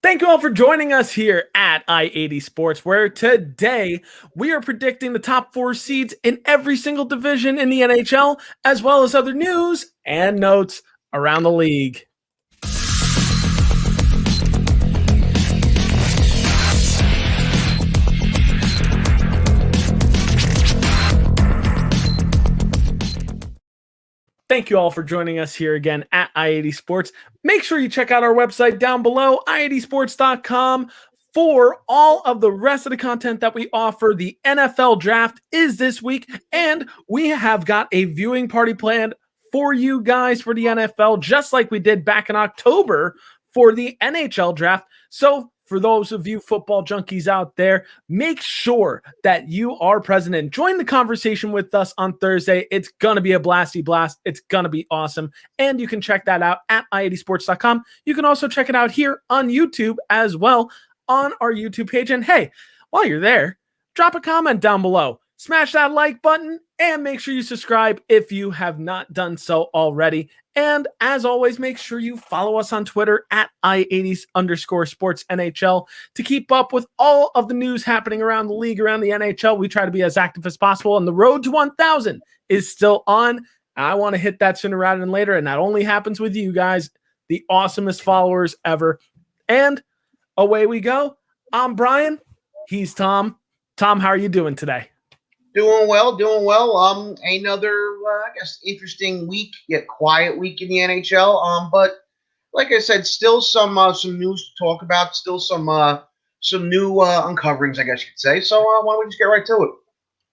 Thank you all for joining us here at I-80 Sports, where today we are predicting the top 4 seeds in every single division in the NHL, as well as other news and notes around the league. Thank you all for joining us here again at I-80 Sports. Make sure you check out our website down below, i80sports.com, for all of the rest of the content that we offer. The NFL draft is this week, and we have got a viewing party planned for you guys for the NFL, just like we did back in October for the NHL draft. So for those of you football junkies out there, make sure that you are present and join the conversation with us on Thursday. It's going to be a blasty blast. It's going to be awesome. And you can check that out at i80sports.com. You can also check it out here on YouTube as well on our YouTube page. And hey, while you're there, drop a comment down below. Smash that like button and make sure you subscribe if you have not done so already. And as always, make sure you follow us on Twitter at i80s_sportsNHL to keep up with all of the news happening around the league, around the NHL. We try to be as active as possible, and the road to 1,000 is still on. I want to hit that sooner rather than later, and that only happens with you guys, the awesomest followers ever. And away we go. I'm Brian. He's Tom. Tom, how are you doing today? Doing well. Another, I guess, interesting week, yet quiet week in the NHL. But like I said, still some news to talk about. Still some new uncoverings, I guess you could say. So why don't we just get right to it?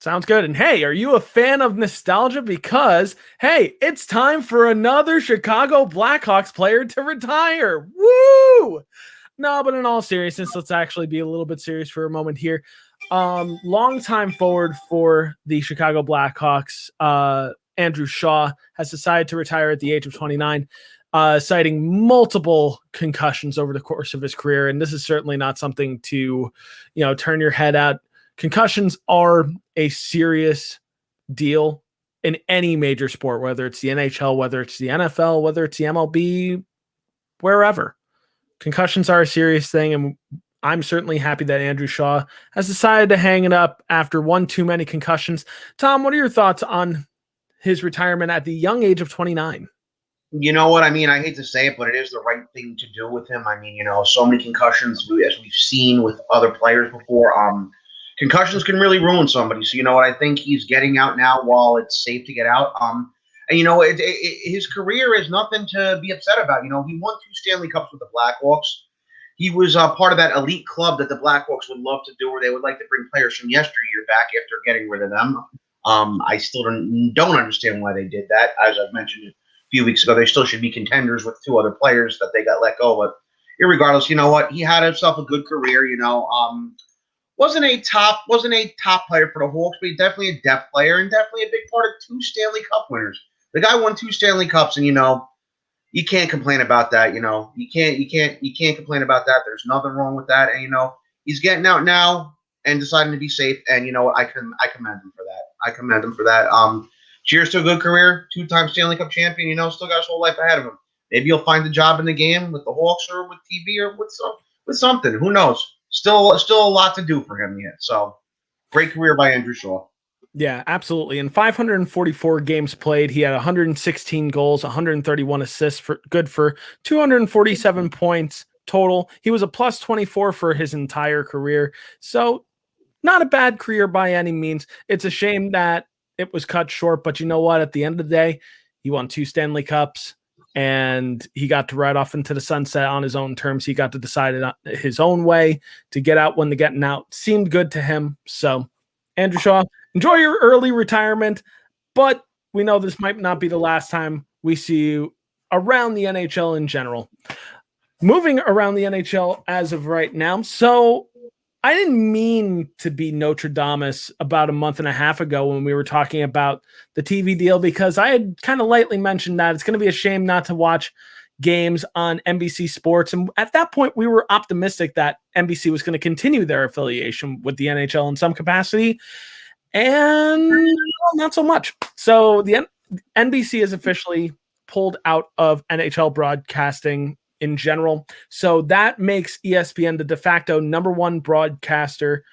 Sounds good. And hey, are you a fan of nostalgia? Because hey, it's time for another Chicago Blackhawks player to retire. Woo! No, but in all seriousness, let's actually be a little bit serious for a moment here. Longtime forward for the Chicago Blackhawks, Andrew Shaw, has decided to retire at the age of 29, citing multiple concussions over the course of his career. And this is certainly not something to, turn your head at. Concussions are a serious deal in any major sport, whether it's the NHL, whether it's the NFL, whether it's the MLB, wherever. Concussions are a serious thing, and I'm certainly happy that Andrew Shaw has decided to hang it up after one too many concussions. Tom, what are your thoughts on his retirement at the young age of 29? You know what I mean? I hate to say it, but it is the right thing to do with him. I mean, so many concussions, as we've seen with other players before. Concussions can really ruin somebody. So, I think he's getting out now while it's safe to get out. And, his career is nothing to be upset about. He won 2 Stanley Cups with the Blackhawks. He was part of that elite club that the Blackhawks would love to do, where they would like to bring players from yesteryear back after getting rid of them. I still don't understand why they did that. As I've mentioned a few weeks ago, they still should be contenders with 2 other players that they got let go. But irregardless, you know what? He had himself a good career. Wasn't a top player for the Hawks, but definitely a depth player and definitely a big part of 2 Stanley Cup winners. The guy won 2 Stanley Cups, and you can't complain about that. You can't complain about that. There's nothing wrong with that. And he's getting out now and deciding to be safe. And I commend him for that. Cheers to a good career, 2-time Stanley Cup champion. Still got his whole life ahead of him. Maybe he'll find a job in the game with the Hawks or with TV or with something. Who knows? Still a lot to do for him yet. So great career by Andrew Shaw. Yeah, absolutely. In 544 games played, he had 116 goals, 131 assists, for 247 points total. He was a plus 24 for his entire career. So not a bad career by any means. It's a shame that it was cut short, but you know what? At the end of the day, he won 2 Stanley Cups, and he got to ride off into the sunset on his own terms. He got to decide it his own way to get out when the getting out seemed good to him. So Andrew Shaw, enjoy your early retirement, but we know this might not be the last time we see you around the NHL in general. Moving around the NHL as of right now. So I didn't mean to be Nostradamus about a month and a half ago when we were talking about the TV deal, because I had kind of lightly mentioned that it's going to be a shame not to watch games on NBC Sports. And at that point, we were optimistic that NBC was going to continue their affiliation with the NHL in some capacity. And not so much. So the NBC has officially pulled out of NHL broadcasting in general. So that makes ESPN the de facto #1 broadcaster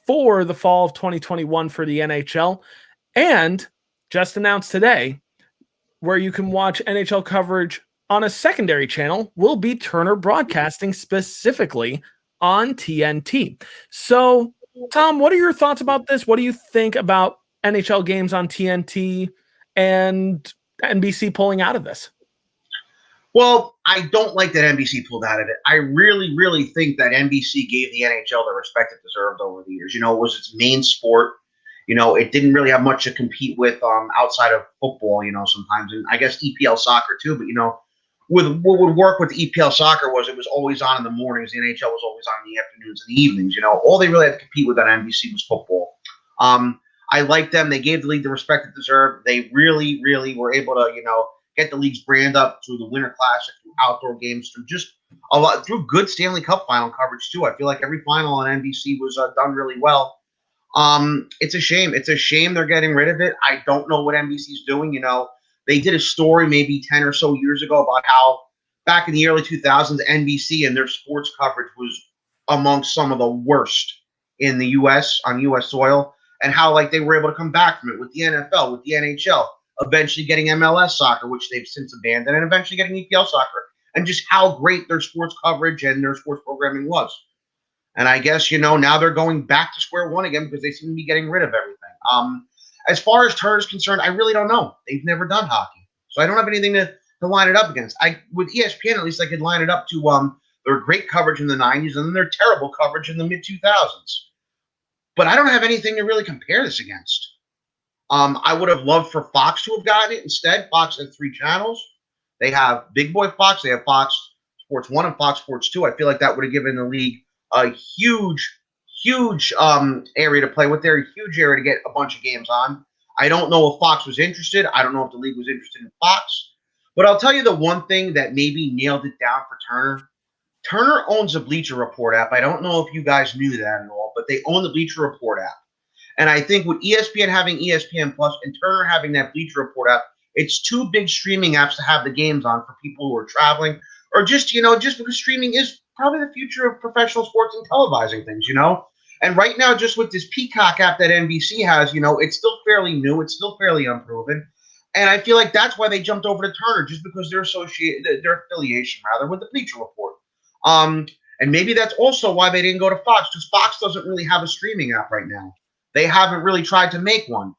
for the fall of 2021 for the NHL. And just announced today, where you can watch NHL coverage on a secondary channel will be Turner Broadcasting, specifically on TNT. So, Tom, what are your thoughts about this? What do you think about NHL games on TNT and NBC pulling out of this? Well, I don't like that NBC pulled out of it. I really, really think that NBC gave the NHL the respect it deserved over the years. It was its main sport. It didn't really have much to compete with outside of football, sometimes. And I guess EPL soccer too. But, with what would work with EPL soccer was it was always on in the mornings. The NHL was always on in the afternoons and the evenings. All they really had to compete with on NBC was football. I like them. They gave the league the respect it deserved. They really, really were able to, get the league's brand up through the Winter Classic, through outdoor games, through just a lot, through good Stanley Cup final coverage too. I feel like every final on NBC was done really well. It's a shame. It's a shame they're getting rid of it. I don't know what NBC's doing. They did a story maybe 10 or so years ago about how back in the early 2000s, NBC and their sports coverage was amongst some of the worst in the U.S. on U.S. soil, and how they were able to come back from it with the NFL, with the NHL, eventually getting MLS soccer, which they've since abandoned, and eventually getting EPL soccer, and just how great their sports coverage and their sports programming was. And I guess, now they're going back to square one again because they seem to be getting rid of everything. As far as Turner's concerned, I really don't know. They've never done hockey. So I don't have anything to line it up against. With ESPN, at least I could line it up to their great coverage in the 90s and then their terrible coverage in the mid-2000s. But I don't have anything to really compare this against. I would have loved for Fox to have gotten it. Instead, Fox had 3 channels. They have Big Boy Fox. They have Fox Sports 1 and Fox Sports 2. I feel like that would have given the league a huge area to play with there, a huge area to get a bunch of games on. I don't know if Fox was interested. I don't know if the league was interested in Fox. But I'll tell you the one thing that maybe nailed it down for Turner. Turner owns a Bleacher Report app. I don't know if you guys knew that at all, but they own the Bleacher Report app. And I think with ESPN having ESPN Plus and Turner having that Bleacher Report app, it's 2 big streaming apps to have the games on for people who are traveling, or just because streaming is probably the future of professional sports and televising things, And right now, just with this Peacock app that NBC has, it's still fairly new. It's still fairly unproven. And I feel like that's why they jumped over to Turner, just because their affiliation with the Bleacher Report. And maybe that's also why they didn't go to Fox, because Fox doesn't really have a streaming app right now. They haven't really tried to make one.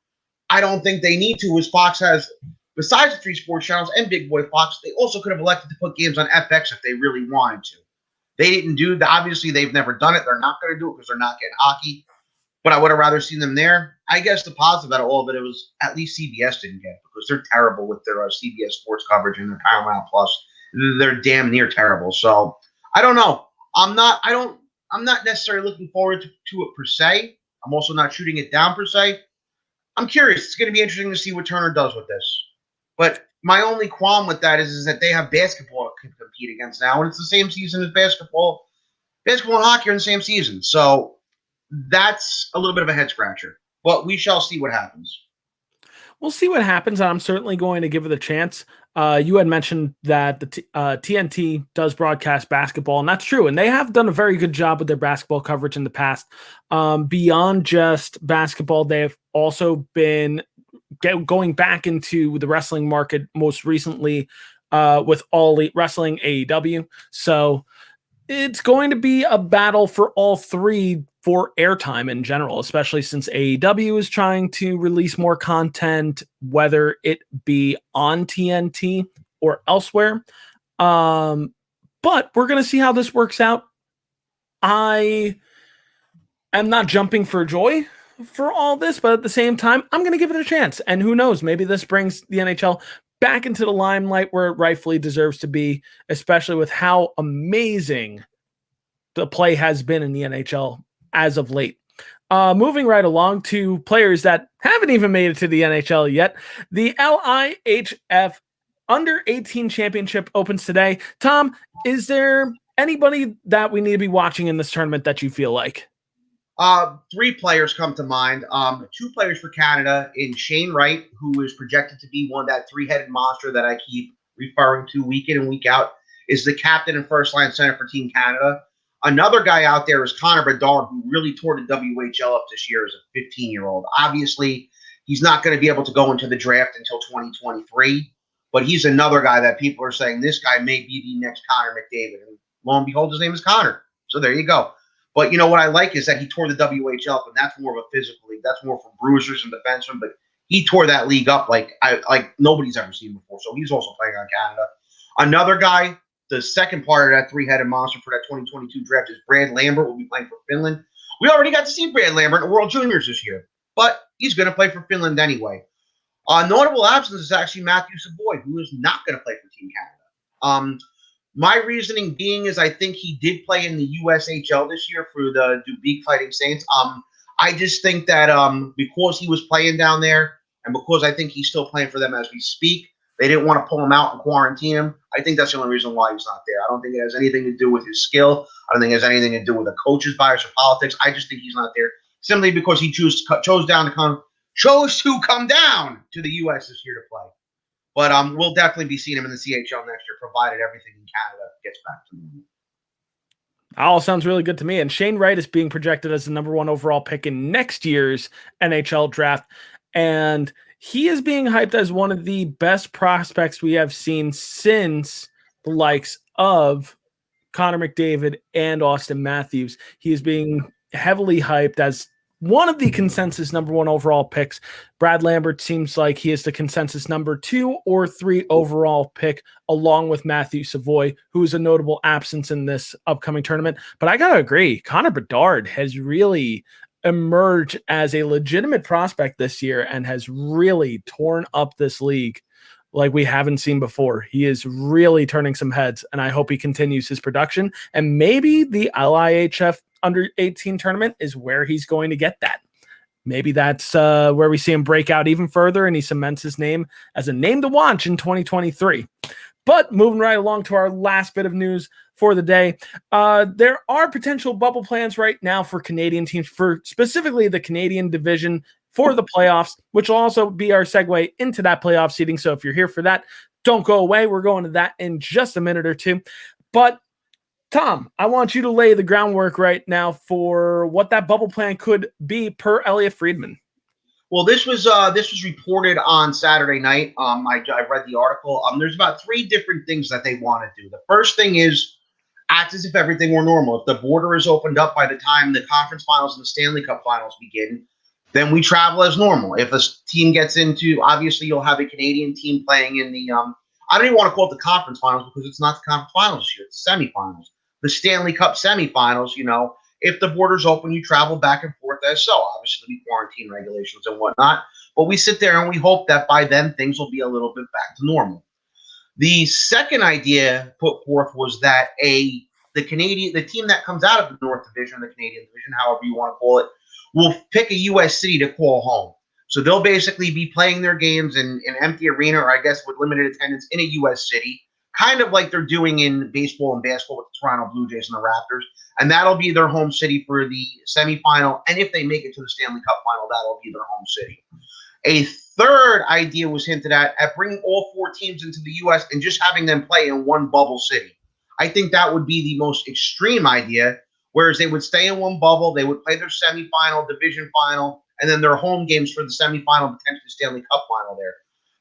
I don't think they need to, as Fox has, besides the 3 sports channels and Big Boy Fox, they also could have elected to put games on FX if they really wanted to. They didn't do that. Obviously, they've never done it. They're not going to do it because they're not getting hockey. But I would have rather seen them there. I guess the positive out of all of it was at least CBS didn't get it, because they're terrible with their CBS sports coverage and their Paramount Plus. They're damn near terrible. So I don't know. I'm not necessarily looking forward to it per se. I'm also not shooting it down per se. I'm curious. It's going to be interesting to see what Turner does with this. But my only qualm with that is that they have basketball to compete against now, and it's the same season as basketball. Basketball and hockey are in the same season. So that's a little bit of a head scratcher. But we shall see what happens. We'll see what happens. I'm certainly going to give it a chance. You had mentioned that the TNT does broadcast basketball, and that's true. And they have done a very good job with their basketball coverage in the past. Beyond just basketball, they've also been going back into the wrestling market, most recently with All Elite Wrestling, AEW. So it's going to be a battle for all 3 for airtime in general, especially since AEW is trying to release more content, whether it be on TNT or elsewhere. But we're going to see how this works out. I am not jumping for joy for all this, but at the same time, I'm going to give it a chance. And who knows, maybe this brings the NHL back into the limelight where it rightfully deserves to be, especially with how amazing the play has been in the NHL as of late. Moving right along to players that haven't even made it to the NHL yet. The LIHF Under 18 Championship opens today. Tom, is there anybody that we need to be watching in this tournament that you feel like? 3 players come to mind. 2 players for Canada in Shane Wright, who is projected to be that 3-headed monster that I keep referring to week in and week out is the captain and first-line center for Team Canada. Another guy out there is Connor Bedard, who really tore the WHL up this year as a 15-year-old. Obviously, he's not going to be able to go into the draft until 2023, but he's another guy that people are saying this guy may be the next Connor McDavid. And lo and behold, his name is Connor. So there you go. But you know what I like is that he tore the WHL up, and that's more of a physical league. That's more for bruisers and defensemen. But he tore that league up like nobody's ever seen before. So he's also playing on Canada. Another guy, the second part of that three-headed monster for that 2022 draft is Brad Lambert. Will be playing for Finland. We already got to see Brad Lambert in the World Juniors this year, but he's going to play for Finland anyway. Notable absence is actually Matthew Savoy, who is not going to play for Team Canada. My reasoning being is I think he did play in the USHL this year for the Dubuque Fighting Saints. I just think that because he was playing down there and because I think he's still playing for them as we speak, they didn't want to pull him out and quarantine him. I think that's the only reason why he's not there. I don't think it has anything to do with his skill. I don't think it has anything to do with a coach's bias or politics. I just think he's not there simply because he chose to come down to the U.S. this year to play. But we'll definitely be seeing him in the CHL next year, provided everything in Canada gets back to normal. All sounds really good to me. And Shane Wright is being projected as the #1 overall pick in next year's NHL draft. And he is being hyped as one of the best prospects we have seen since the likes of Connor McDavid and Austin Matthews. He is being heavily hyped as one of the consensus #1 overall picks. Brad Lambert seems like he is the consensus #2 or 3 overall pick, along with Matthew Savoy, who is a notable absence in this upcoming tournament. But I got to agree, Connor Bedard has really emerged as a legitimate prospect this year and has really torn up this league like we haven't seen before. He is really turning some heads, and I hope he continues his production. And maybe the LIHF under-18 tournament is where he's going to get that. Maybe that's where we see him break out even further, and he cements his name as a name to watch in 2023. But moving right along to our last bit of news for the day, there are potential bubble plans right now for Canadian teams, for specifically the Canadian division for the playoffs, which will also be our segue into that playoff seeding. So if you're here for that, don't go away. We're going to that in just a minute or two. But Tom, I want you to lay the groundwork right now for what that bubble plan could be per Elliot Friedman. Well, this was reported on Saturday night. I read the article. There's about 3 different things that they want to do. The first thing is act as if everything were normal. If the border is opened up by the time the conference finals and the Stanley Cup finals begin, then we travel as normal. If a team gets into, obviously you'll have a Canadian team playing in the, I don't even want to call it the conference finals because it's not the conference finals this year, it's the semifinals. The Stanley Cup semifinals, if the border's open, you travel back and forth as so. Obviously, there'll be quarantine regulations and whatnot. But we sit there and we hope that by then things will be a little bit back to normal. The second idea put forth was that the team that comes out of the North Division, the Canadian Division, however you want to call it, will pick a U.S. city to call home. So they'll basically be playing their games in an empty arena, or I guess with limited attendance, in a U.S. city, kind of like they're doing in baseball and basketball with the Toronto Blue Jays and the Raptors. And that'll be their home city for the semifinal. And if they make it to the Stanley Cup final, that'll be their home city. A third idea was hinted at bringing all 4 teams into the U.S. and just having them play in one bubble city. I think that would be the most extreme idea, whereas they would stay in one bubble, they would play their semifinal, division final, and then their home games for the semifinal, potentially Stanley Cup final there.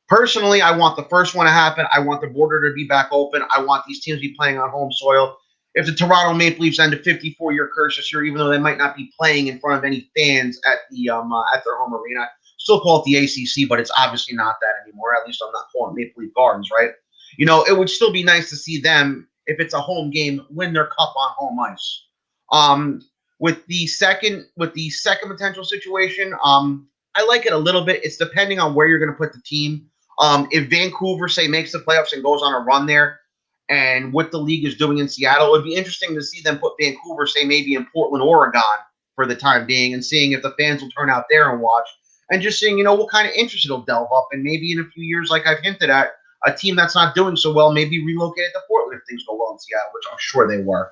Personally, I want the first one to happen. I want the border to be back open. I want these teams to be playing on home soil. If the Toronto Maple Leafs end a 54-year curse this year, even though they might not be playing in front of any fans at the at their home arena, still call it the ACC, but it's obviously not that anymore. At least I'm not calling it Maple Leaf Gardens, right? It would still be nice to see them, if it's a home game, win their cup on home ice. With the second potential situation, I like it a little bit. It's depending on where you're going to put the team. If Vancouver, say, makes the playoffs and goes on a run there, and what the league is doing in Seattle, it would be interesting to see them put Vancouver, say, maybe in Portland, Oregon for the time being, and seeing if the fans will turn out there and watch, and just seeing, what kind of interest it'll delve up. And maybe in a few years, like I've hinted at, a team that's not doing so well maybe relocated to Portland if things go well in Seattle, which I'm sure they were.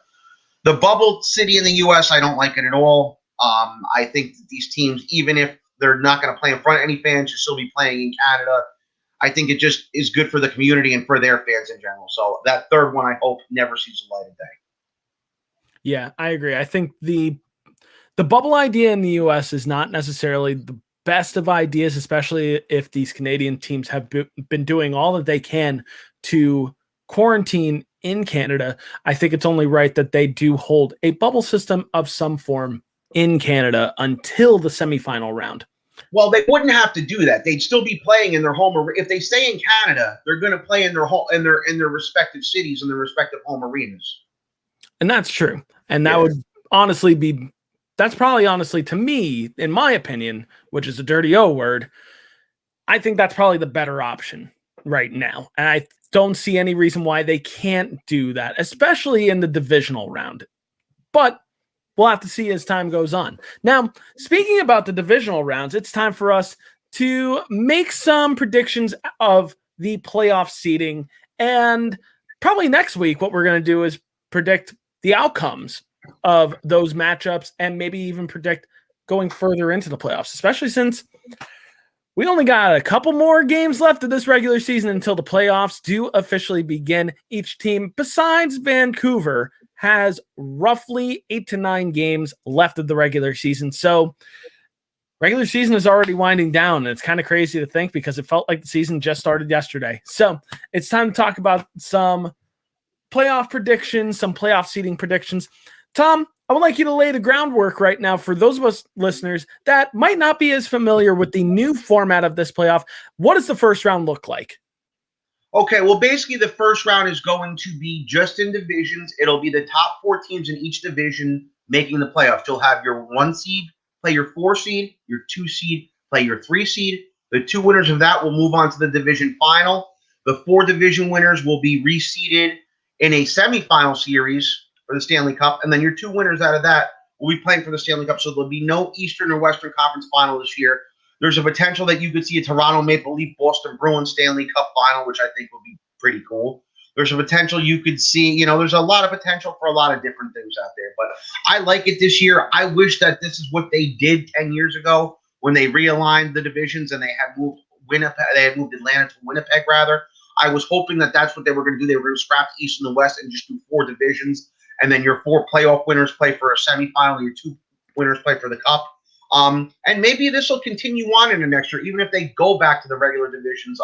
The bubble city in the U.S., I don't like it at all. I think that these teams, even if they're not going to play in front of any fans, should still be playing in Canada. I think it just is good for the community and for their fans in general. So that third one, I hope, never sees the light of day. Yeah, I agree. I think the bubble idea in the US is not necessarily the best of ideas, especially if these Canadian teams have been doing all that they can to quarantine in Canada. I think it's only right that they do hold a bubble system of some form in Canada until the semifinal round. Well, they wouldn't have to do that. They'd still be playing in their home. If they stay in Canada, they're going to play in their home, in their respective cities and their respective home arenas. And that's true. And that would honestly be, that's probably honestly to me, in my opinion, which is a dirty O word, I think that's probably the better option right now. And I don't see any reason why they can't do that, especially in the divisional round. But we'll have to see as time goes on. Now, speaking about the divisional rounds, it's time for us to make some predictions of the playoff seeding. And probably next week, what we're going to do is predict the outcomes of those matchups and maybe even predict going further into the playoffs, especially since we only got a couple more games left of this regular season until the playoffs do officially begin. Each team, besides Vancouver, has roughly 8 to 9 games left of the regular season. So regular season is already winding down, and it's kind of crazy to think because it felt like the season just started yesterday. So it's time to talk about some playoff predictions, some playoff seeding predictions. Tom, I would like you to lay the groundwork right now for those of us listeners that might not be as familiar with the new format of this playoff. What does the first round look like? Okay, well, basically the first round is going to be just in divisions. It'll be the top 4 teams in each division making the playoffs. You'll have your 1 seed play your 4 seed, your 2 seed play your 3 seed. The 2 winners of that will move on to the division final. The 4 division winners will be reseeded in a semifinal series for the Stanley Cup, and then your 2 winners out of that will be playing for the Stanley Cup. So there'll be no Eastern or Western Conference final this year. There's a potential that you could see a Toronto Maple Leaf Boston Bruins Stanley Cup final, which I think would be pretty cool. There's a potential you could see, there's a lot of potential for a lot of different things out there. But I like it this year. I wish that this is what they did 10 years ago when they realigned the divisions and they had moved Atlanta to Winnipeg, rather. I was hoping that that's what they were going to do. They were going to scrap the East and the West and just do 4 divisions. And then your 4 playoff winners play for a semifinal. Your 2 winners play for the cup. And maybe this will continue on in the next year, even if they go back to the regular divisions,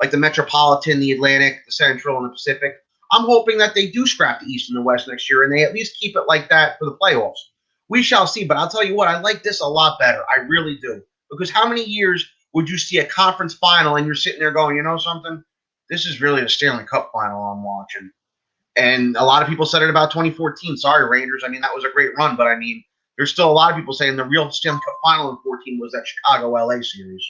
like the Metropolitan, the Atlantic, the Central, and the Pacific. I'm hoping that they do scrap the East and the West next year, and they at least keep it like that for the playoffs. We shall see, but I'll tell you what, I like this a lot better. I really do. Because how many years would you see a conference final and you're sitting there going, you know something? This is really the Stanley Cup final I'm watching. And a lot of people said it about 2014. Sorry, Rangers. I mean, that was a great run, but I mean, there's still a lot of people saying the real Stanley Cup final in 14 was that Chicago-LA series.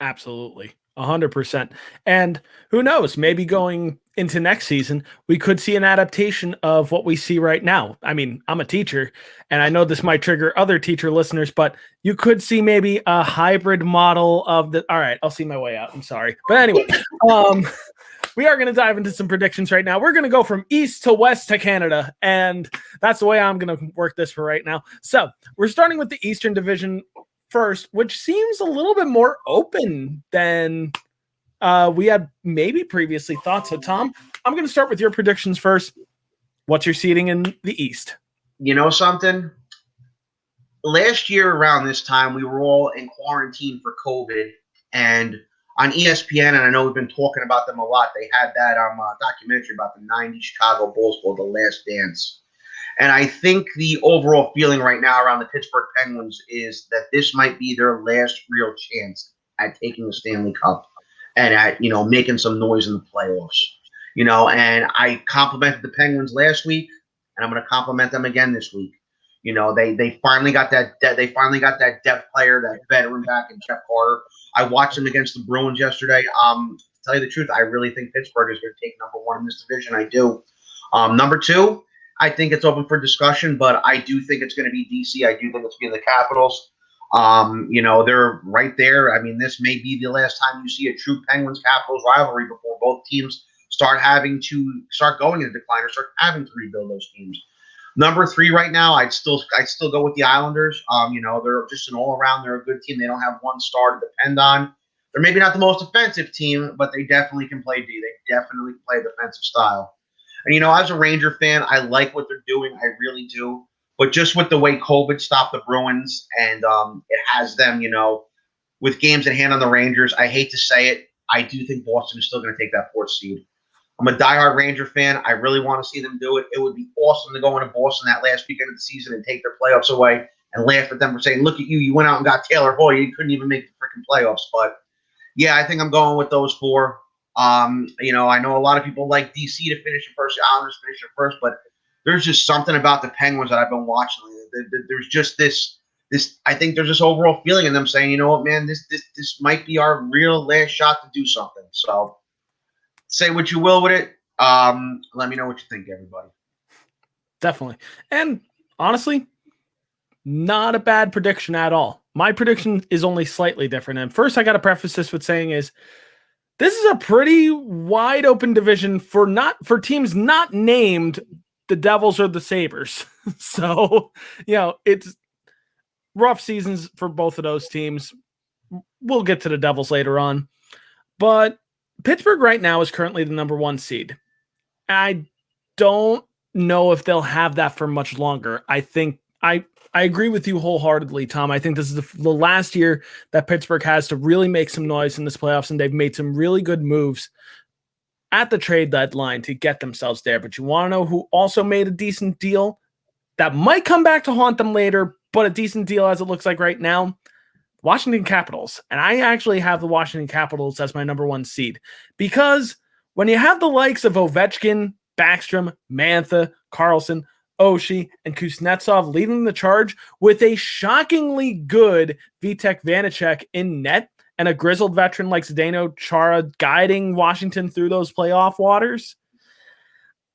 Absolutely. 100%. And who knows, maybe going into next season, we could see an adaptation of what we see right now. I mean, I'm a teacher, and I know this might trigger other teacher listeners, but you could see maybe a hybrid model of the. All right, I'll see my way out. I'm sorry. But anyway, we are going to dive into some predictions right now. We're going to go from east to west to Canada, and that's the way I'm going to work this for right now. So we're starting with the Eastern Division first, which seems a little bit more open than we had maybe previously thought. So, Tom, I'm going to start with your predictions first. What's your seeding in the East? You know something? Last year around this time, we were all in quarantine for COVID, and on ESPN, and I know we've been talking about them a lot, they had that documentary about the 90 Chicago Bulls called The Last Dance. And I think the overall feeling right now around the Pittsburgh Penguins is that this might be their last real chance at taking the Stanley Cup and at, making some noise in the playoffs. And I complimented the Penguins last week, and I'm going to compliment them again this week. They finally got that depth player, that veteran back in Jeff Carter. I watched them against the Bruins yesterday. To tell you the truth, I really think Pittsburgh is going to take number 1 in this division. I do. Number 2, I think it's open for discussion, but I do think it's going to be DC. I do think it's going to be the Capitals. They're right there. I mean, this may be the last time you see a true Penguins-Capitals rivalry before both teams start going into decline or start having to rebuild those teams. Number 3 right now, I'd still go with the Islanders. They're just an all-around. They're a good team. They don't have one star to depend on. They're maybe not the most offensive team, but they definitely can play D. They definitely play defensive style. And, as a Ranger fan, I like what they're doing. I really do. But just with the way COVID stopped the Bruins and it has them, with games at hand on the Rangers, I hate to say it, I do think Boston is still going to take that fourth seed. I'm a diehard Ranger fan. I really want to see them do it. It would be awesome to go into Boston that last weekend of the season and take their playoffs away and laugh at them for saying, look at you, you went out and got Taylor Hall. You couldn't even make the freaking playoffs. But, yeah, I think I'm going with those four. I know a lot of people like DC to finish in first, the Islanders finish in first, but there's just something about the Penguins that I've been watching. There's just this I think there's this overall feeling in them saying, you know what, man, this might be our real last shot to do something. So say what you will with it. Let me know what you think, everybody. Definitely. And honestly, not a bad prediction at all. My prediction is only slightly different. And first, I got to preface this with saying this is a pretty wide open division for teams not named the Devils or the Sabres. So, it's rough seasons for both of those teams. We'll get to the Devils later on. But Pittsburgh right now is currently the number 1 seed. I don't know if they'll have that for much longer. I think I agree with you wholeheartedly, Tom. I think this is the last year that Pittsburgh has to really make some noise in this playoffs, and they've made some really good moves at the trade deadline to get themselves there. But you want to know who also made a decent deal that might come back to haunt them later, but a decent deal as it looks like right now? Washington Capitals. And I actually have the Washington Capitals as my number 1 seed because when you have the likes of Ovechkin, Backstrom, Mantha, Carlson, Oshie, and Kuznetsov leading the charge with a shockingly good Vitek Vanacek in net and a grizzled veteran like Zdeno Chara guiding Washington through those playoff waters,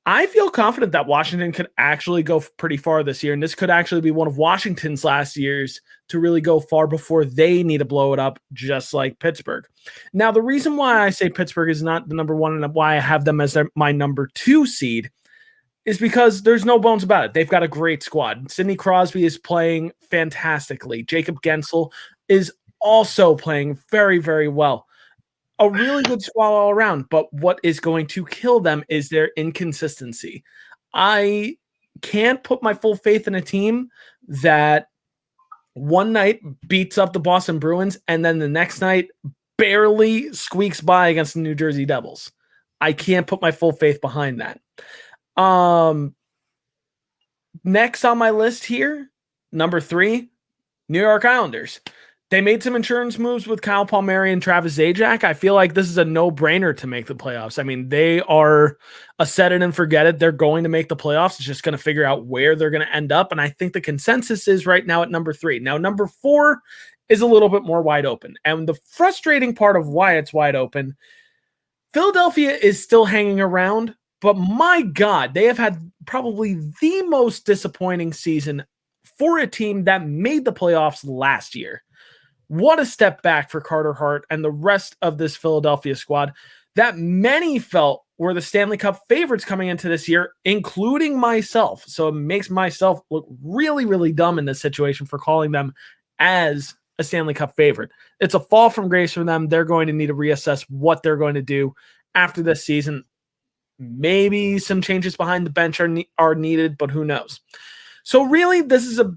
I feel confident that Washington could actually go pretty far this year, and this could actually be one of Washington's last years to really go far before they need to blow it up, just like Pittsburgh. Now, the reason why I say Pittsburgh is not the number 1 and why I have them as my number 2 seed is because there's no bones about it. They've got a great squad. Sidney Crosby is playing fantastically. Jacob Gensel is also playing very, very well. A really good squad all around, but what is going to kill them is their inconsistency. I can't put my full faith in a team that one night beats up the Boston Bruins and then the next night barely squeaks by against the New Jersey Devils. I can't put my full faith behind that. Next on my list here, number 3, New York Islanders. They made some insurance moves with Kyle Palmieri and Travis Zajac. I feel like this is a no-brainer to make the playoffs. I mean, they are a set it and forget it. They're going to make the playoffs. It's just going to figure out where they're going to end up. And I think the consensus is right now at number 3. Now, number 4 is a little bit more wide open. And the frustrating part of why it's wide open, Philadelphia is still hanging around, but my God, they have had probably the most disappointing season for a team that made the playoffs last year. What a step back for Carter Hart and the rest of this Philadelphia squad that many felt were the Stanley Cup favorites coming into this year, including myself. So it makes myself look really, really dumb in this situation for calling them as a Stanley Cup favorite. It's a fall from grace for them. They're going to need to reassess what they're going to do after this season. Maybe some changes behind the bench are needed, but who knows? So really, this is a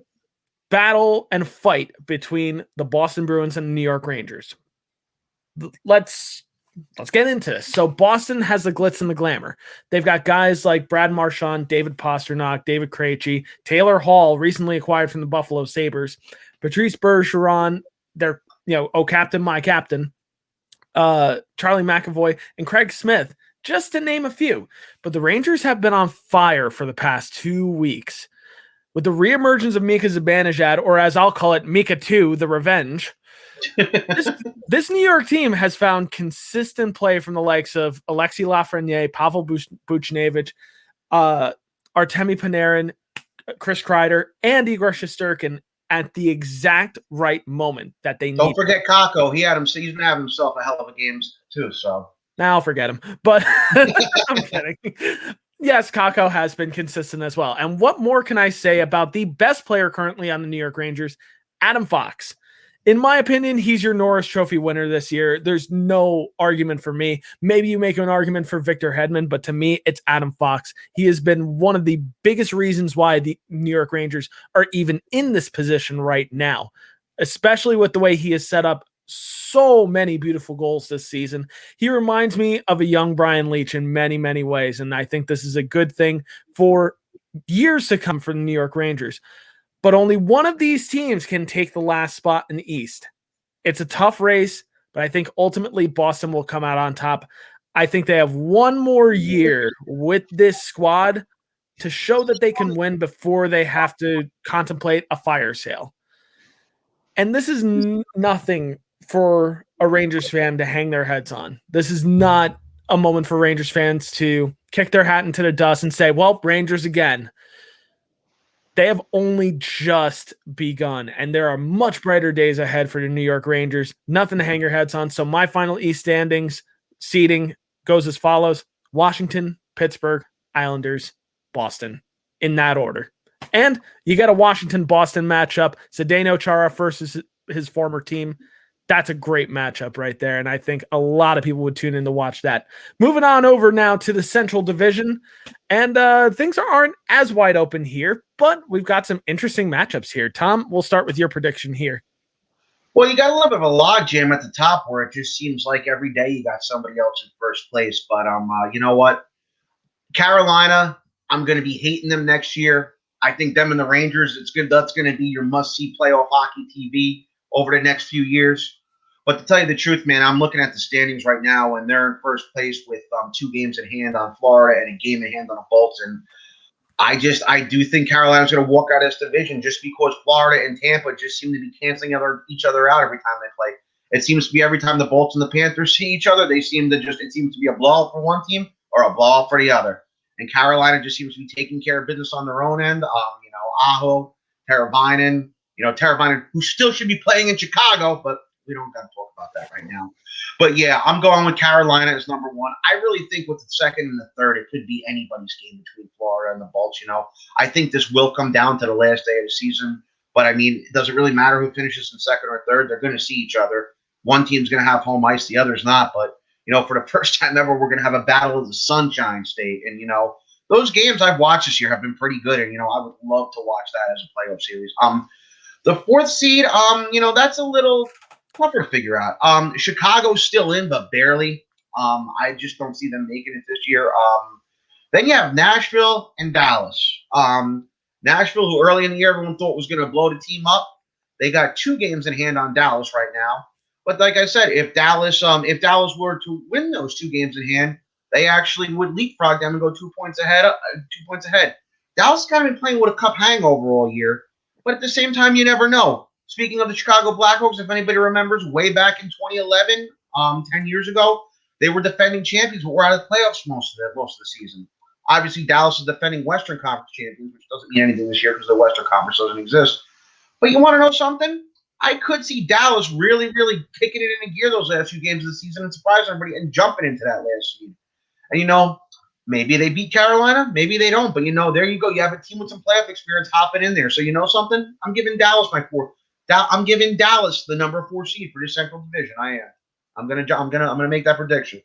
battle and fight between the Boston Bruins and the New York Rangers. Let's get into this. So Boston has the glitz and the glamour. They've got guys like Brad Marchand, David Pastrnak, David Krejci, Taylor Hall, recently acquired from the Buffalo Sabres, Patrice Bergeron, their oh captain, my captain, Charlie McAvoy, and Craig Smith, just to name a few. But the Rangers have been on fire for the past 2 weeks. With the reemergence of Mika Zibanejad, or as I'll call it, Mika 2, the Revenge, this New York team has found consistent play from the likes of Alexis Lafreniere, Pavel Buchnevich, Artemi Panarin, Chris Kreider, and Igor Shesterkin at the exact right moment that they need. Don't forget Kakko. He's going to have himself a hell of a game too. So now I'll forget him, but I'm kidding. Yes, Kakko has been consistent as well. And what more can I say about the best player currently on the New York Rangers, Adam Fox? In my opinion, he's your Norris Trophy winner this year. There's no argument for me. Maybe you make an argument for Victor Hedman, but to me, it's Adam Fox. He has been one of the biggest reasons why the New York Rangers are even in this position right now, especially with the way he has set up so many beautiful goals this season. He reminds me of a young Brian Leetch in many, many ways, and I think this is a good thing for years to come for the New York Rangers. But only one of these teams can take the last spot in the East. It's a tough race, but I think ultimately Boston will come out on top. I think they have one more year with this squad to show that they can win before they have to contemplate a fire sale. And this is nothing for a Rangers fan to hang their heads on. This is not a moment for Rangers fans to kick their hat into the dust and say, well, Rangers again. They have only just begun, and there are much brighter days ahead for the New York Rangers. Nothing to hang your heads on. So my final East standings seeding goes as follows: Washington, Pittsburgh, Islanders, Boston, in that order. And you got a Washington-Boston matchup. Zdeno Chara versus his former team. That's a great matchup right there, and I think a lot of people would tune in to watch that. Moving on over now to the Central Division, and things aren't as wide open here, but we've got some interesting matchups here. Tom, we'll start with your prediction here. Well, you got a little bit of a log jam at the top where it just seems like every day you got somebody else in first place. But you know what? Carolina, I'm going to be hating them next year. I think them and the Rangers, it's good. That's going to be your must-see playoff hockey TV over the next few years. But to tell you the truth, man, I'm looking at the standings right now, and they're in first place with 2 games in hand on Florida and a game in hand on the Bolts. And I do think Carolina's going to walk out of this division just because Florida and Tampa just seem to be canceling each other out every time they play. It seems to be every time the Bolts and the Panthers see each other, it seems to be a blowout for one team or a blowout for the other. And Carolina just seems to be taking care of business on their own end. Aho, Teravainen, Teravainen, who still should be playing in Chicago, but we don't got to talk about that right now. But yeah, I'm going with Carolina as number one. I really think with the second and the third, it could be anybody's game between Florida and the Bolts. I think this will come down to the last day of the season. But I mean, does it really matter who finishes in second or third? They're going to see each other. One team's going to have home ice, the other's not. But for the first time ever, we're going to have a battle of the Sunshine State. And those games I've watched this year have been pretty good. And I would love to watch that as a playoff series. The fourth seed, that's a little tougher to figure out. Chicago's still in, but barely. I just don't see them making it this year. Then you have Nashville and Dallas. Nashville, who early in the year everyone thought was going to blow the team up, they got 2 games in hand on Dallas right now. But like I said, if Dallas were to win those 2 games in hand, they actually would leapfrog them and go 2 points ahead. Dallas kind of been playing with a cup hangover all year, but at the same time, you never know. Speaking of the Chicago Blackhawks, if anybody remembers, way back in 2011, 10 years ago, they were defending champions, but were out of the playoffs most of the season. Obviously, Dallas is defending Western Conference champions, which doesn't mean anything this year because the Western Conference doesn't exist. But you want to know something? I could see Dallas really, really kicking it into gear those last few games of the season and surprising everybody and jumping into that last seed. And, maybe they beat Carolina, maybe they don't. But, there you go. You have a team with some playoff experience hopping in there. So, you know something? I'm giving Dallas I'm giving Dallas the number 4 seed for the Central Division. I am. I'm gonna make that prediction.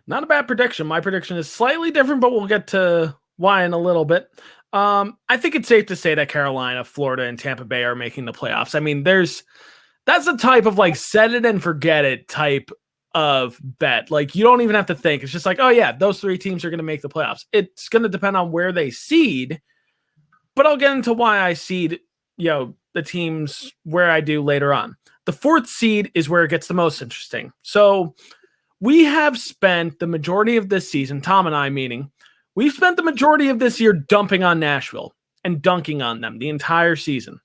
Not a bad prediction. My prediction is slightly different, but we'll get to why in a little bit. I think it's safe to say that Carolina, Florida, and Tampa Bay are making the playoffs. I mean, that's a type of set it and forget it type of bet. You don't even have to think. It's just oh yeah, those 3 teams are going to make the playoffs. It's going to depend on where they seed, but I'll get into why I seed, the teams where I do later on. The 4th seed is where it gets the most interesting. So we have spent the majority of this season, Tom and I meaning, we've spent the majority of this year dumping on Nashville and dunking on them the entire season.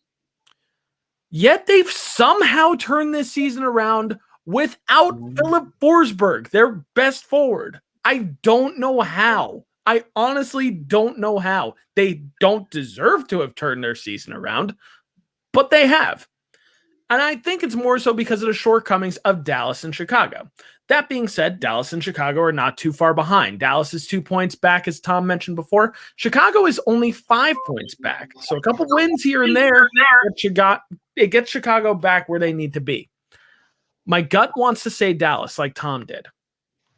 Yet they've somehow turned this season around without Philip Forsberg, their best forward. I don't know how. I honestly don't know how. They don't deserve to have turned their season around, but they have. And I think it's more so because of the shortcomings of Dallas and Chicago. That being said, Dallas and Chicago are not too far behind. Dallas is 2 points back, as Tom mentioned before. Chicago is only 5 points back. So a couple wins here and there it gets Chicago back where they need to be. My gut wants to say Dallas, like Tom did,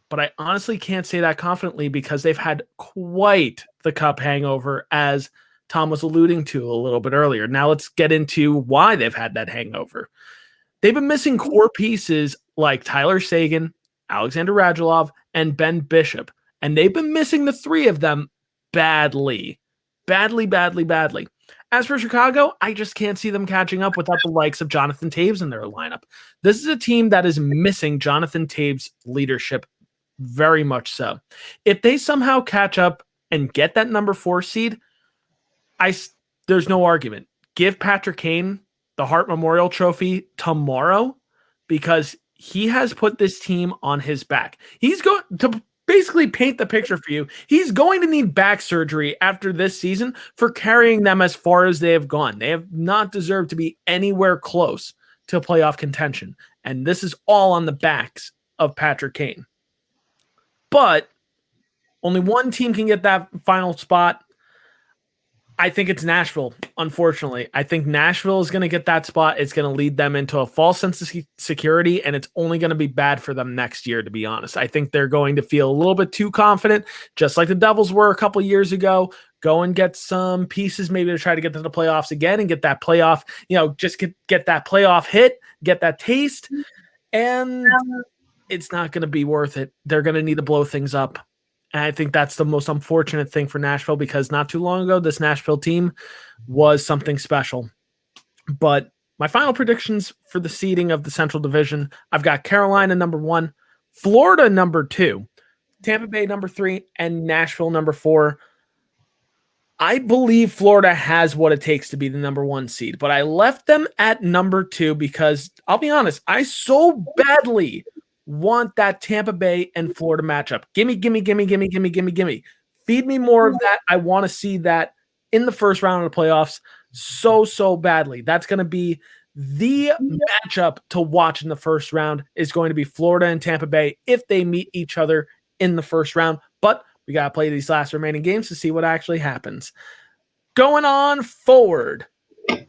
but I honestly can't say that confidently because they've had quite the cup hangover, as Tom was alluding to a little bit earlier. Now let's get into why they've had that hangover. They've been missing core pieces like Tyler Seguin, Alexander Radulov, and Ben Bishop, and they've been missing the three of them badly. Badly. As for Chicago, I just can't see them catching up without the likes of Jonathan Toews in their lineup. This is a team that is missing Jonathan Toews' leadership very much so. If they somehow catch up and get that number 4 seed, there's no argument. Give Patrick Kane the Hart Memorial Trophy tomorrow because he has put this team on his back. He's going to basically paint the picture for you. He's going to need back surgery after this season for carrying them as far as they have gone. They have not deserved to be anywhere close to playoff contention. And this is all on the backs of Patrick Kane. But only one team can get that final spot. I think it's Nashville, unfortunately. I think Nashville is going to get that spot. It's going to lead them into a false sense of security, and it's only going to be bad for them next year, to be honest. I think they're going to feel a little bit too confident, just like the Devils were a couple years ago. Go and get some pieces maybe to try to get to the playoffs again and get that playoff, just get that playoff hit, get that taste, and it's not going to be worth it. They're going to need to blow things up. And I think that's the most unfortunate thing for Nashville because not too long ago, this Nashville team was something special. But my final predictions for the seeding of the Central Division, I've got Carolina number 1, Florida number 2, Tampa Bay number 3, and Nashville number 4. I believe Florida has what it takes to be the number 1 seed, but I left them at number 2 because I'll be honest, I so badly want that Tampa Bay and Florida matchup. Gimme. Feed me more of that. I want to see that in the first round of the playoffs so badly. That's going to be the matchup to watch in the first round is going to be Florida and Tampa Bay if they meet each other in the first round. But we got to play these last remaining games to see what actually happens. Going on forward,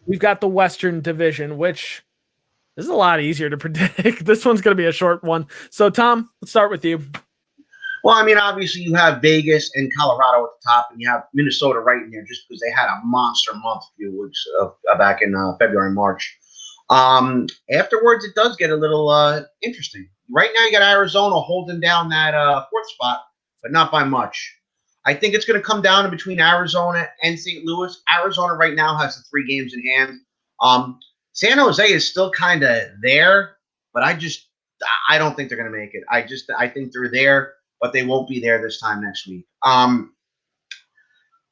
we've got the Western Division, which this is a lot easier to predict. This one's going to be a short one. So, Tom, let's start with you. Well, I mean, obviously you have Vegas and Colorado at the top, and you have Minnesota right in there just because they had a monster month a few weeks back in February and March. Afterwards, it does get a little interesting. Right now, you got Arizona holding down that 4th spot, but not by much. I think it's going to come down to between Arizona and St. Louis. Arizona right now has the 3 games in hand. San Jose is still kind of there, but I don't think they're going to make it. I think they're there, but they won't be there this time next week. I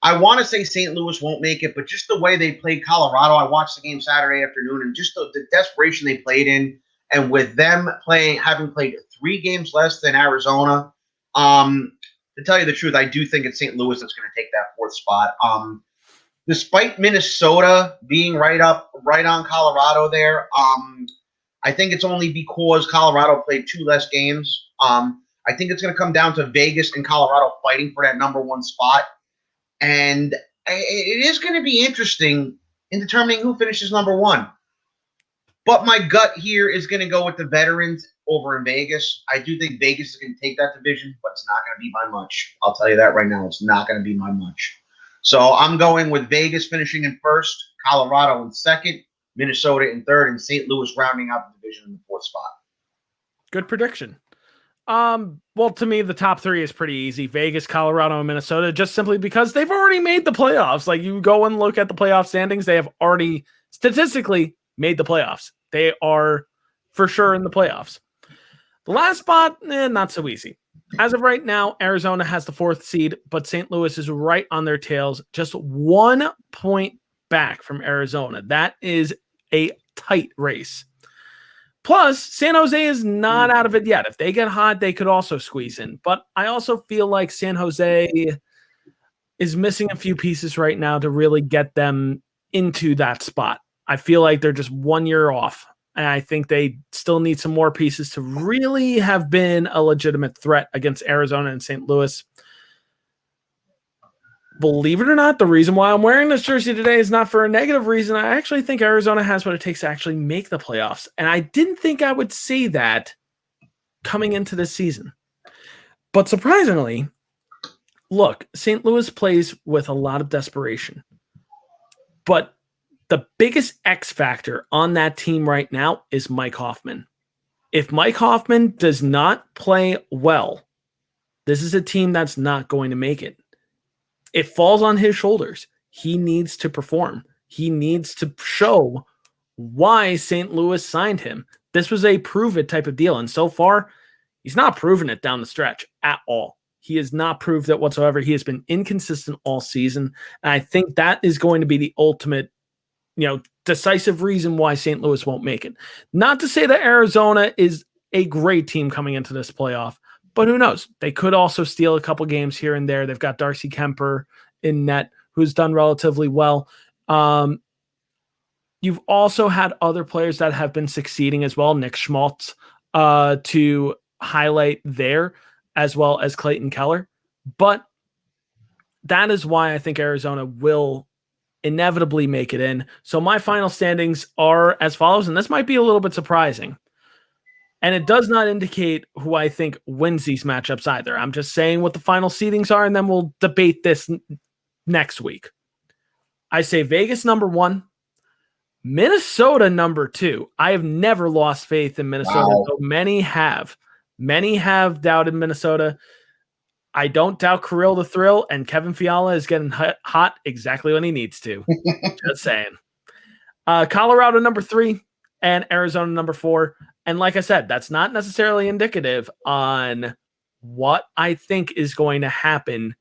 want to say St. Louis won't make it, but just the way they played Colorado, I watched the game Saturday afternoon, and just the desperation they played in, and with them having played 3 games less than Arizona, to tell you the truth, I do think it's St. Louis that's going to take that 4th spot. Despite Minnesota being right on Colorado there, I think it's only because Colorado played 2 less games. I think it's going to come down to Vegas and Colorado fighting for that number 1 spot. And it is going to be interesting in determining who finishes number 1. But my gut here is going to go with the veterans over in Vegas. I do think Vegas is going to take that division, but it's not going to be by much. I'll tell you that right now. It's not going to be by much. So I'm going with Vegas finishing in 1st, Colorado in 2nd, Minnesota in 3rd, and St. Louis rounding out the division in the 4th spot. Good prediction. Well, to me, the top 3 is pretty easy. Vegas, Colorado, and Minnesota, just simply because they've already made the playoffs. Like, you go and look at the playoff standings, they have already statistically made the playoffs. They are for sure in the playoffs. The last spot, not so easy. As of right now, Arizona has the 4th seed, but St. Louis is right on their tails, just 1 point back from Arizona. That is a tight race. Plus, San Jose is not out of it yet. If they get hot, they could also squeeze in. But I also feel like San Jose is missing a few pieces right now to really get them into that spot. I feel like they're just 1 year off. And I think they still need some more pieces to really have been a legitimate threat against Arizona and St. Louis. believe it or not, the reason why I'm wearing this jersey today is not for a negative reason. I actually think Arizona has what it takes to actually make the playoffs. And I didn't think I would say that coming into this season. But surprisingly, look, St. Louis plays with a lot of desperation. But the biggest X factor on that team right now is Mike Hoffman. If Mike Hoffman does not play well, this is a team that's not going to make it. It falls on his shoulders. He needs to perform. He needs to show why St. Louis signed him. This was a prove it type of deal. And so far, he's not proven it down the stretch at all. He has not proved it whatsoever. He has been inconsistent all season. And I think that is going to be the ultimate, decisive reason why St. Louis won't make it. Not to say that Arizona is a great team coming into this playoff, but who knows? They could also steal a couple games here and there. They've got Darcy Kemper in net, who's done relatively well. You've also had other players that have been succeeding as well. Nick Schmaltz to highlight there, as well as Clayton Keller. But that is why I think Arizona will inevitably make it in. So my final standings are as follows, and this might be a little bit surprising. And it does not indicate who I think wins these matchups either. I'm just saying what the final seedings are, and then we'll debate this next week. I say Vegas number 1, Minnesota number 2. I have never lost faith in Minnesota, though many have. Many have doubted Minnesota. I don't doubt Kirill the Thrill, and Kevin Fiala is getting hot exactly when he needs to. Just saying. Colorado number 3 and Arizona number 4. And like I said, that's not necessarily indicative on what I think is going to happen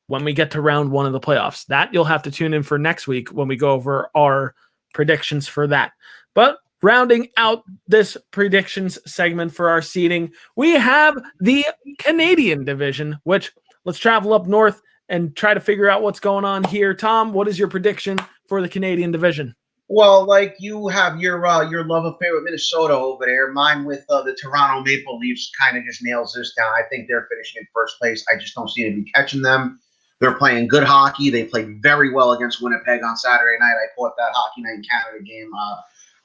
when we get to round 1 of the playoffs. That you'll have to tune in for next week when we go over our predictions for that. But rounding out this predictions segment for our seeding, we have the Canadian division, which let's travel up north and try to figure out what's going on here. Tom, what is your prediction for the Canadian division? Well, like you have your love affair with Minnesota over there. Mine with the Toronto Maple Leafs kind of just nails this down. I think they're finishing in first place. I just don't see anybody catching them. They're playing good hockey. They played very well against Winnipeg on Saturday night. I caught that Hockey Night in Canada game.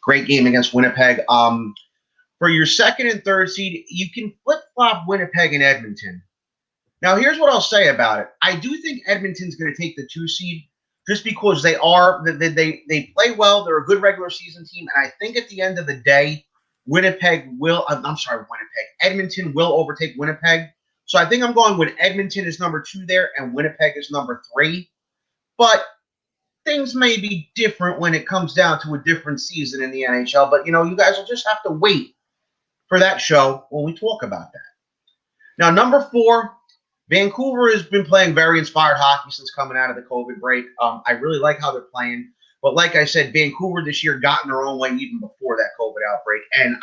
Great game against Winnipeg. For your second and third seed, you can flip-flop Winnipeg and Edmonton. Now, here's what I'll say about it. I do think Edmonton's going to take the 2 seed just because they play well. They're a good regular season team. And I think at the end of the day, Edmonton will overtake Winnipeg. So I think I'm going with Edmonton is number 2 there and Winnipeg is number 3. But things may be different when it comes down to a different season in the NHL. But, you guys will just have to wait for that show when we talk about that. Now, number 4, Vancouver has been playing very inspired hockey since coming out of the COVID break. I really like how they're playing. But like I said, Vancouver this year got in their own way even before that COVID outbreak. And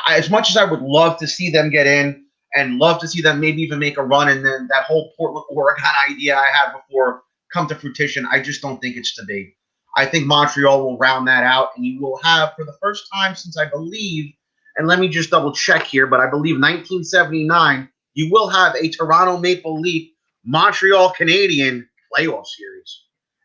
as much as I would love to see them get in and love to see them maybe even make a run, and then that whole Portland, Oregon idea I had before come to fruition, I just don't think it's to be. I think Montreal will round that out, and you will have, for the first time since I believe, and let me just double check here, but I believe 1979, you will have a Toronto Maple Leaf Montreal Canadian playoff series.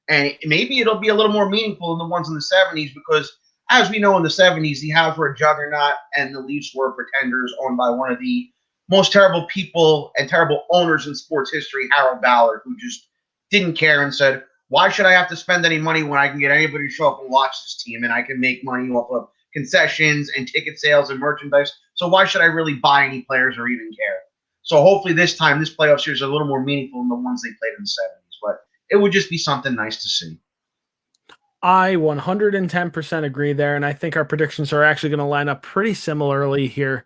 And maybe it'll be a little more meaningful than the ones in the 70s because, as we know, in the 70s, the Habs were a juggernaut and the Leafs were pretenders owned by one of the most terrible people and terrible owners in sports history, Harold Ballard, who just didn't care and said, why should I have to spend any money when I can get anybody to show up and watch this team and I can make money off of concessions and ticket sales and merchandise? So why should I really buy any players or even care? So hopefully this time, this playoff series is a little more meaningful than the ones they played in the 70s. But it would just be something nice to see. I 110% agree there, and I think our predictions are actually going to line up pretty similarly here.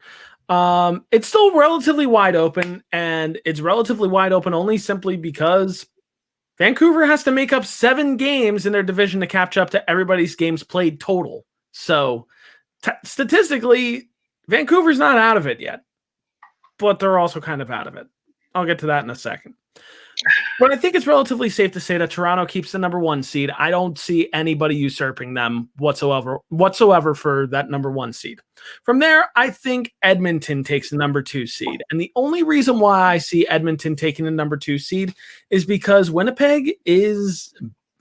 It's still relatively wide open, and it's relatively wide open only simply because Vancouver has to make up 7 games in their division to catch up to everybody's games played total. So statistically, Vancouver's not out of it yet, but they're also kind of out of it. I'll get to that in a second. But I think it's relatively safe to say that Toronto keeps the number 1 seed. I don't see anybody usurping them whatsoever for that number 1 seed. From there, I think Edmonton takes the number 2 seed. And the only reason why I see Edmonton taking the number 2 seed is because Winnipeg is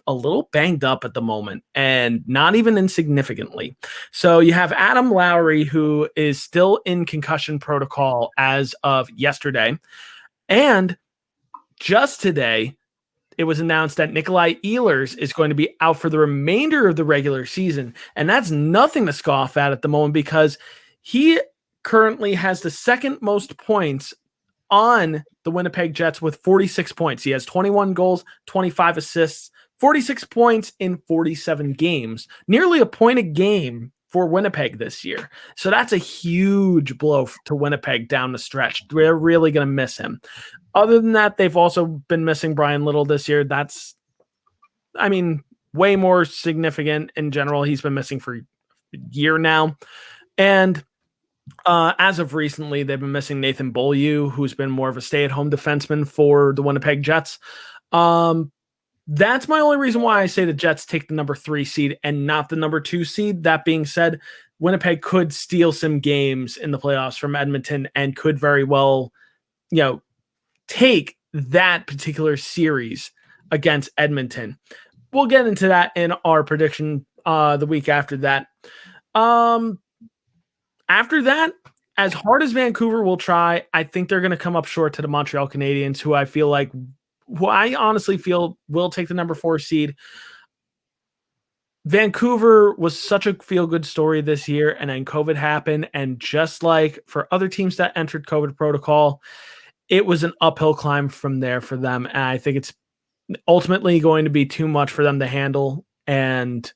a little banged up at the moment, and not even insignificantly. So you have Adam Lowry, who is still in concussion protocol as of yesterday. And just today, it was announced that Nikolai Ehlers is going to be out for the remainder of the regular season. And that's nothing to scoff at the moment, because he currently has the second most points on the Winnipeg Jets with 46 points. He has 21 goals, 25 assists, 46 points in 47 games, nearly a point a game for Winnipeg this year. So that's a huge blow to Winnipeg down the stretch. They're really going to miss him. Other than that, they've also been missing Brian Little this year. That's, way more significant in general. He's been missing for a year now. And as of recently, they've been missing Nathan Beaulieu, who's been more of a stay-at-home defenseman for the Winnipeg Jets. That's my only reason why I say the Jets take the number 3 seed and not the number 2 seed. That being said, Winnipeg could steal some games in the playoffs from Edmonton and could very well, take that particular series against Edmonton. We'll get into that in our prediction the week after that. After that, as hard as Vancouver will try, I think they're going to come up short to the Montreal Canadiens, who I honestly feel will take the number 4 seed. Vancouver was such a feel-good story this year, and then COVID happened, and just like for other teams that entered COVID protocol, it was an uphill climb from there for them, and I think it's ultimately going to be too much for them to handle, and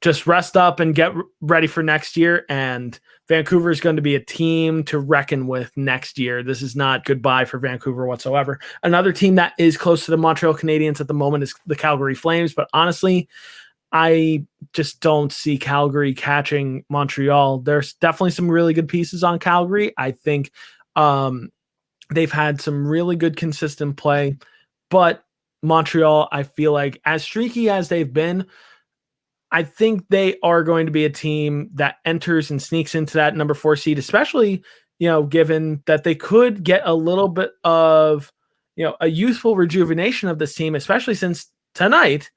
just rest up and get ready for next year, and Vancouver is going to be a team to reckon with next year. This is not goodbye for Vancouver whatsoever. Another team that is close to the Montreal Canadiens at the moment is the Calgary Flames, but honestly, I just don't see Calgary catching Montreal. There's definitely some really good pieces on Calgary. I think they've had some really good consistent play, but Montreal, I feel like, as streaky as they've been, I think they are going to be a team that enters and sneaks into that number 4 seed, especially, given that they could get a little bit of, a youthful rejuvenation of this team, especially since tonight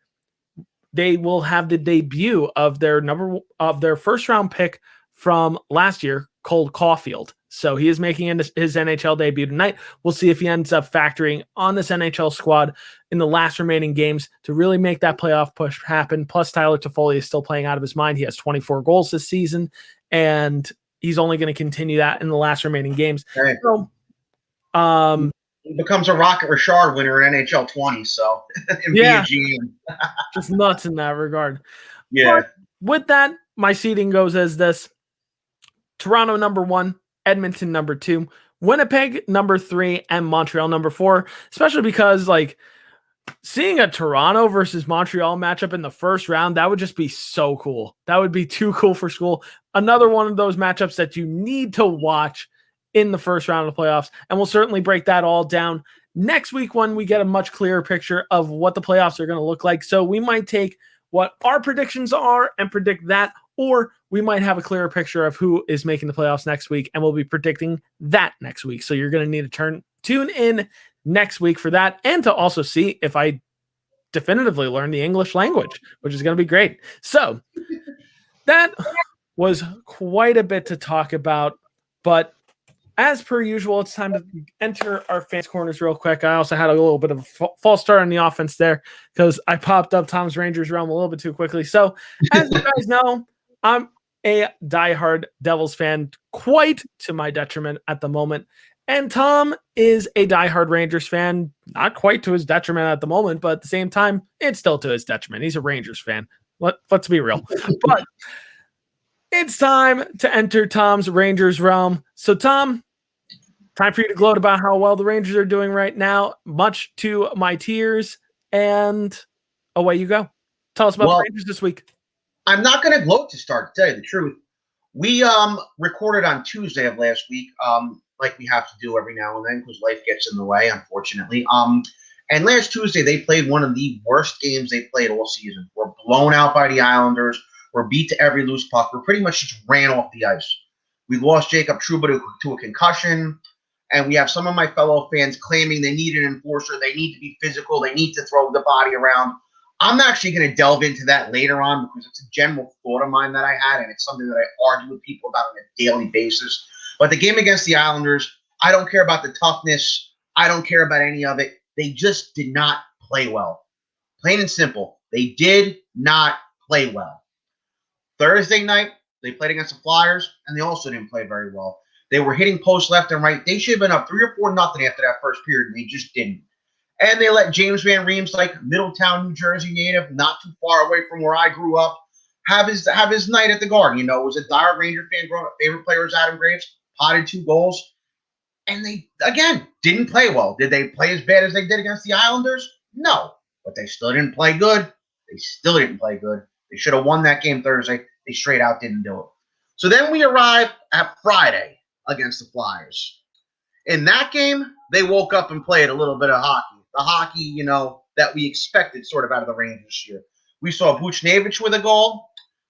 they will have the debut of their first round pick from last year, Cole Caulfield. So he is making his NHL debut tonight. We'll see if he ends up factoring on this NHL squad in the last remaining games to really make that playoff push happen. Plus, Tyler Toffoli is still playing out of his mind. He has 24 goals this season, and he's only going to continue that in the last remaining games. Right. So, he becomes a Rocket Richard winner in NHL 20. So, yeah, just nuts in that regard. Yeah. But with that, my seeding goes as this: Toronto number 1, Edmonton number 2, Winnipeg number 3, and Montreal number 4, especially because seeing a Toronto versus Montreal matchup in the first round, that would just be so cool. That would be too cool for school. Another one of those matchups that you need to watch in the first round of the playoffs, and we'll certainly break that all down next week when we get a much clearer picture of what the playoffs are going to look like. So we might take what our predictions are and predict that, or we might have a clearer picture of who is making the playoffs next week, and we'll be predicting that next week. So you're going to need to tune in next week for that, and to also see if I definitively learn the English language, which is going to be great. So that was quite a bit to talk about, but as per usual, it's time to enter our fans corners real quick. I also had a little bit of a false start on the offense there because I popped up Tom's Rangers realm a little bit too quickly. So as you guys know, I'm a diehard Devils fan, quite to my detriment at the moment. And Tom is a diehard Rangers fan, not quite to his detriment at the moment, but at the same time, it's still to his detriment. He's a Rangers fan. Let's be real. But it's time to enter Tom's Rangers realm. So, Tom, time for you to gloat about how well the Rangers are doing right now, much to my tears, and away you go. Tell us about the Rangers this week. I'm not going to gloat to start, to tell you the truth. We recorded on Tuesday of last week, like we have to do every now and then because life gets in the way, unfortunately. And last Tuesday, they played one of the worst games they played all season. We're blown out by the Islanders. We're beat to every loose puck. We're pretty much just ran off the ice. We lost Jacob Trouba to a concussion. And we have some of my fellow fans claiming they need an enforcer. They need to be physical. They need to throw the body around. I'm actually going to delve into that later on because it's a general thought of mine that I had, and it's something that I argue with people about on a daily basis. But the game against the Islanders, I don't care about the toughness. I don't care about any of it. They just did not play well. Plain and simple. They did not play well. Thursday night, they played against the Flyers, and they also didn't play very well. They were hitting posts left and right. They should have been up 3 or 4-0 after that first period, and they just didn't. And they let James Van Riem's, like Middletown, New Jersey native, not too far away from where I grew up, have his night at the Garden. You know, it was a dire Ranger fan growing up. Favorite player was Adam Graves, potted 2 goals. And they, again, didn't play well. Did they play as bad as they did against the Islanders? No. But they still didn't play good. They still didn't play good. They should have won that game Thursday. They straight out didn't do it. So then we arrive at Friday against the Flyers. In that game, they woke up and played a little bit of hockey. The hockey, you know, that we expected sort of out of the Rangers this year. We saw Buchnevich with a goal.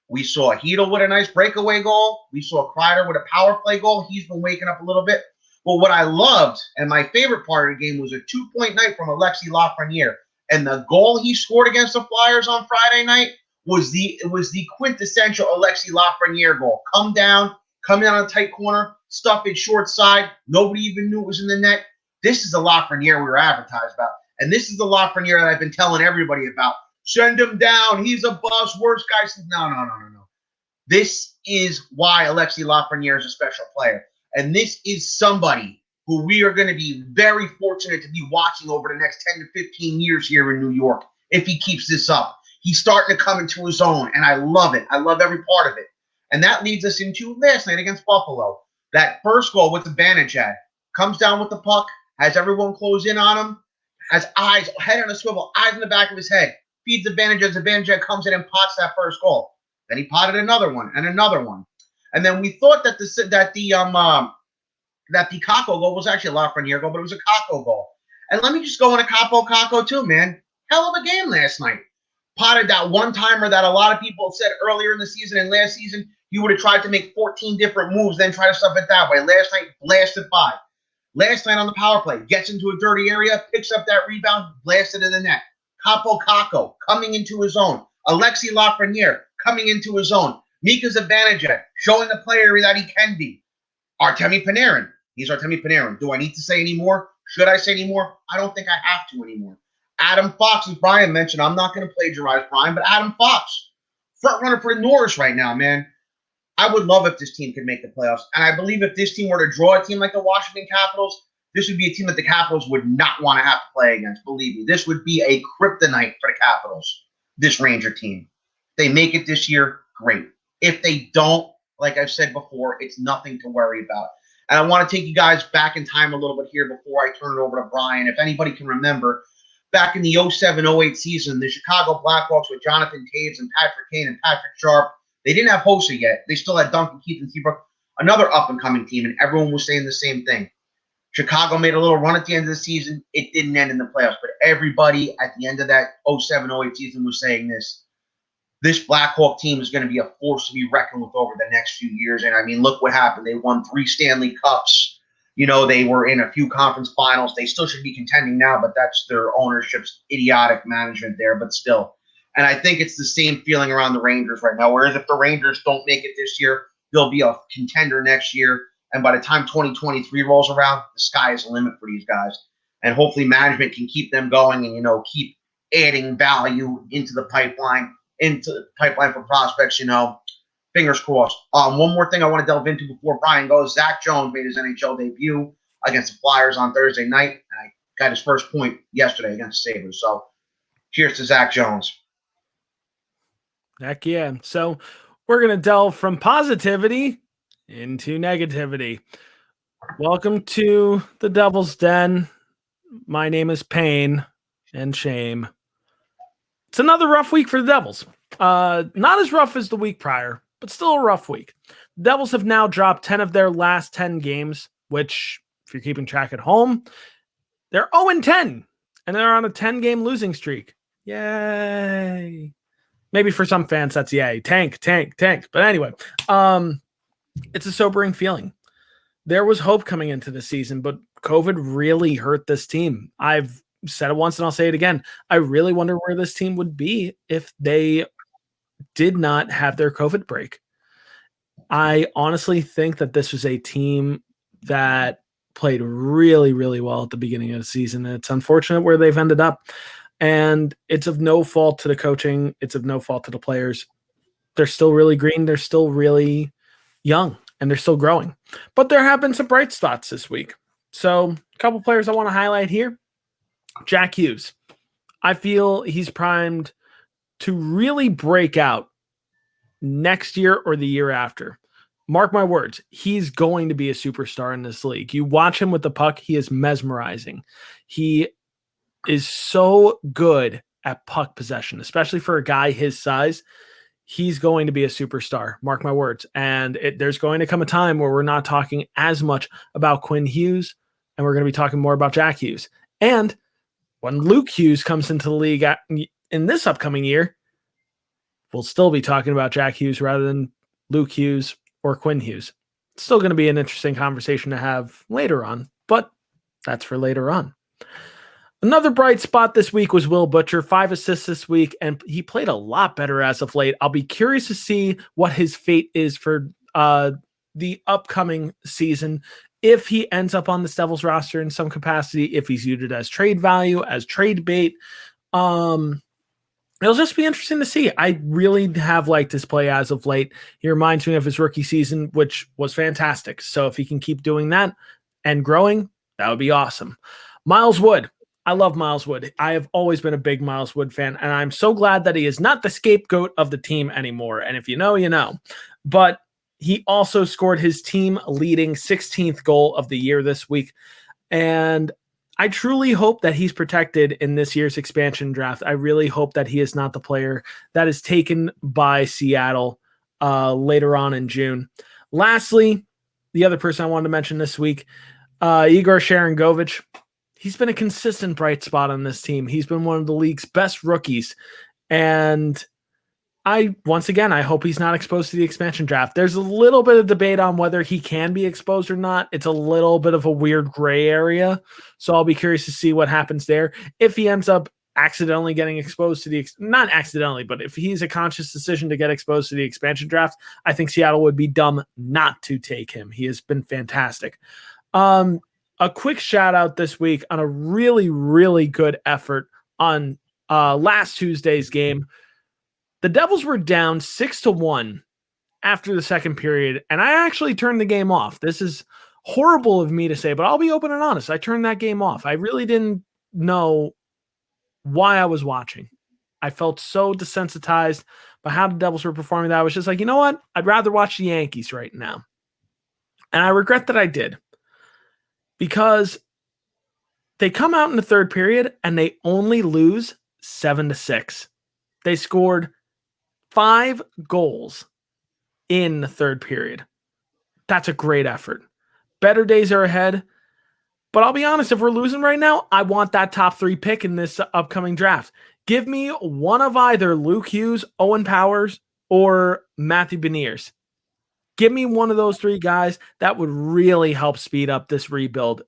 We saw Hedl with a nice breakaway goal. We saw Kreider with a power play goal. He's been waking up a little bit. But what I loved, and my favorite part of the game, was a 2-point night from Alexis Lafreniere. And the goal he scored against the Flyers on Friday night was the quintessential Alexis Lafreniere goal. Come down on a tight corner, stuff it short side. Nobody even knew it was in the net. This is the Lafreniere we were advertised about. And this is the Lafreniere that I've been telling everybody about. Send him down. He's a bust. Worst guy. No. This is why Alexis Lafreniere is a special player. And this is somebody who we are going to be very fortunate to be watching over the next 10 to 15 years here in New York if he keeps this up. He's starting to come into his own, and I love it. I love every part of it. And that leads us into last night against Buffalo. That first goal with the Banachad comes down with the puck, has everyone close in on him, has eyes, head on a swivel, eyes in the back of his head, feeds the Banachad. The Banachad comes in and pots that first goal. Then he potted another one and another one. And then we thought that the Kakko goal was actually a Lafreniere goal, but it was a Kakko goal. And let me just go into Kakko too, man. Hell of a game last night. Potted that one-timer that a lot of people said earlier in the season and last season you would have tried to make 14 different moves, then try to stuff it that way. Last night, blasted by. Last night on the power play, gets into a dirty area, picks up that rebound, blasted in the net. Kakko coming into his own. Alexis Lafreniere coming into his own. Mika Zibanejad showing the player that he can be. Artemi Panarin. He's Artemi Panarin. Do I need to say any more? Should I say any more? I don't think I have to anymore. Adam Fox, as Brian mentioned, I'm not going to plagiarize Brian, but Adam Fox, front runner for Norris right now, man. I would love if this team could make the playoffs. And I believe if this team were to draw a team like the Washington Capitals, this would be a team that the Capitals would not want to have to play against. Believe me, this would be a kryptonite for the Capitals, this Ranger team. If they make it this year, great. If they don't, like I've said before, it's nothing to worry about. And I want to take you guys back in time a little bit here before I turn it over to Brian. If anybody can remember, back in the 07-08 season, the Chicago Blackhawks with Jonathan Toews and Patrick Kane and Patrick Sharp, they didn't have Hossa yet. They still had Duncan Keith and Seabrook, another up-and-coming team, and everyone was saying the same thing. Chicago made a little run at the end of the season. It didn't end in the playoffs, but everybody at the end of that 07-08 season was saying this. This Blackhawk team is going to be a force to be reckoned with over the next few years. And, I mean, look what happened. They won 3 Stanley Cups. You know, they were in a few conference finals. They still should be contending now, but that's their ownership's idiotic management there, but still. And I think it's the same feeling around the Rangers right now, whereas if the Rangers don't make it this year, they'll be a contender next year. And by the time 2023 rolls around, the sky is the limit for these guys. And hopefully management can keep them going and, you know, keep adding value into the pipeline for prospects, you know. Fingers crossed. One more thing I want to delve into before Brian goes. Zach Jones made his NHL debut against the Flyers on Thursday night. And I got his first point yesterday against the Sabres. So cheers to Zach Jones. Heck yeah. So we're going to delve from positivity into negativity. Welcome to the Devil's Den. My name is Pain and Shame. It's another rough week for the Devils. Not as rough as the week prior, but still a rough week. The Devils have now dropped 10 of their last 10 games, which, if you're keeping track at home, they're 0-10 and they're on a 10-game losing streak. Yay. Maybe for some fans, that's yay. Tank. But anyway, it's a sobering feeling. There was hope coming into the season, but COVID really hurt this team. I've said it once and I'll say it again. I really wonder where this team would be if they did not have their COVID break. I honestly think that this was a team that played really, really well at the beginning of the season. It's unfortunate where they've ended up. And it's of no fault to the coaching. It's of no fault to the players. They're still really green. They're still really young, and they're still growing. But there have been some bright spots this week. So a couple players I want to highlight here. Jack Hughes. I feel he's primed to really break out next year or the year after. Mark my words, he's going to be a superstar in this league. You watch him with the puck, he is mesmerizing. He is so good at puck possession, especially for a guy his size. He's going to be a superstar, mark my words. And there's going to come a time where we're not talking as much about Quinn Hughes, and we're going to be talking more about Jack Hughes. And when Luke Hughes comes into the league in this upcoming year, we'll still be talking about Jack Hughes rather than Luke Hughes or Quinn Hughes. It's still going to be an interesting conversation to have later on, but that's for later on. Another bright spot this week was Will Butcher, 5 assists this week, and he played a lot better as of late. I'll be curious to see what his fate is for the upcoming season. If he ends up on this Devils roster in some capacity, if he's used as trade value, as trade bait, it'll just be interesting to see. I really have liked his play as of late. He reminds me of his rookie season, which was fantastic. So if he can keep doing that and growing, that would be awesome. Miles Wood. I love Miles Wood. I have always been a big Miles Wood fan, and I'm so glad that he is not the scapegoat of the team anymore. And if you know, you know. But he also scored his team-leading 16th goal of the year this week. And I truly hope that he's protected in this year's expansion draft. I really hope that he is not the player that is taken by Seattle later on in June. Lastly, the other person I wanted to mention this week, Igor Sharangovich. He's been a consistent bright spot on this team. He's been one of the league's best rookies. And once again, I hope he's not exposed to the expansion draft. There's a little bit of debate on whether he can be exposed or not. It's a little bit of a weird gray area. So I'll be curious to see what happens there. If he ends up accidentally getting exposed to not accidentally, but if he's a conscious decision to get exposed to the expansion draft, I think Seattle would be dumb not to take him. He has been fantastic. A quick shout out this week on a really, really good effort on last Tuesday's game. The Devils were down 6-1 after the second period, and I actually turned the game off. This is horrible of me to say, but I'll be open and honest. I turned that game off. I really didn't know why I was watching. I felt so desensitized by how the Devils were performing that I was just like, you know what? I'd rather watch the Yankees right now. And I regret that I did. Because they come out in the third period and they only lose 7-6. They scored 5 goals in the third period. That's a great effort. Better days are ahead. But I'll be honest, if we're losing right now, I want that top 3 pick in this upcoming draft. Give me one of either Luke Hughes, Owen Powers, or Matthew Beniers. Give me one of those 3 guys. That would really help speed up this rebuild.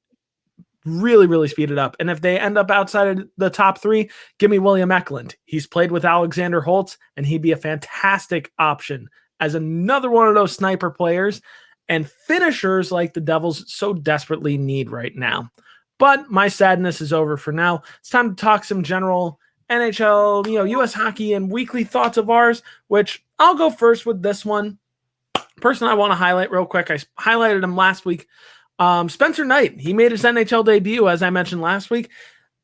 Really, really speed it up. And if they end up outside of the top 3, give me William Eklund. He's played with Alexander Holtz, and he'd be a fantastic option as another one of those sniper players and finishers like the Devils so desperately need right now. But my sadness is over for now. It's time to talk some general NHL, U.S. hockey and weekly thoughts of ours, which I'll go first with this one. Person I want to highlight real quick, I highlighted him last week. Spencer Knight, he made his NHL debut, as I mentioned last week.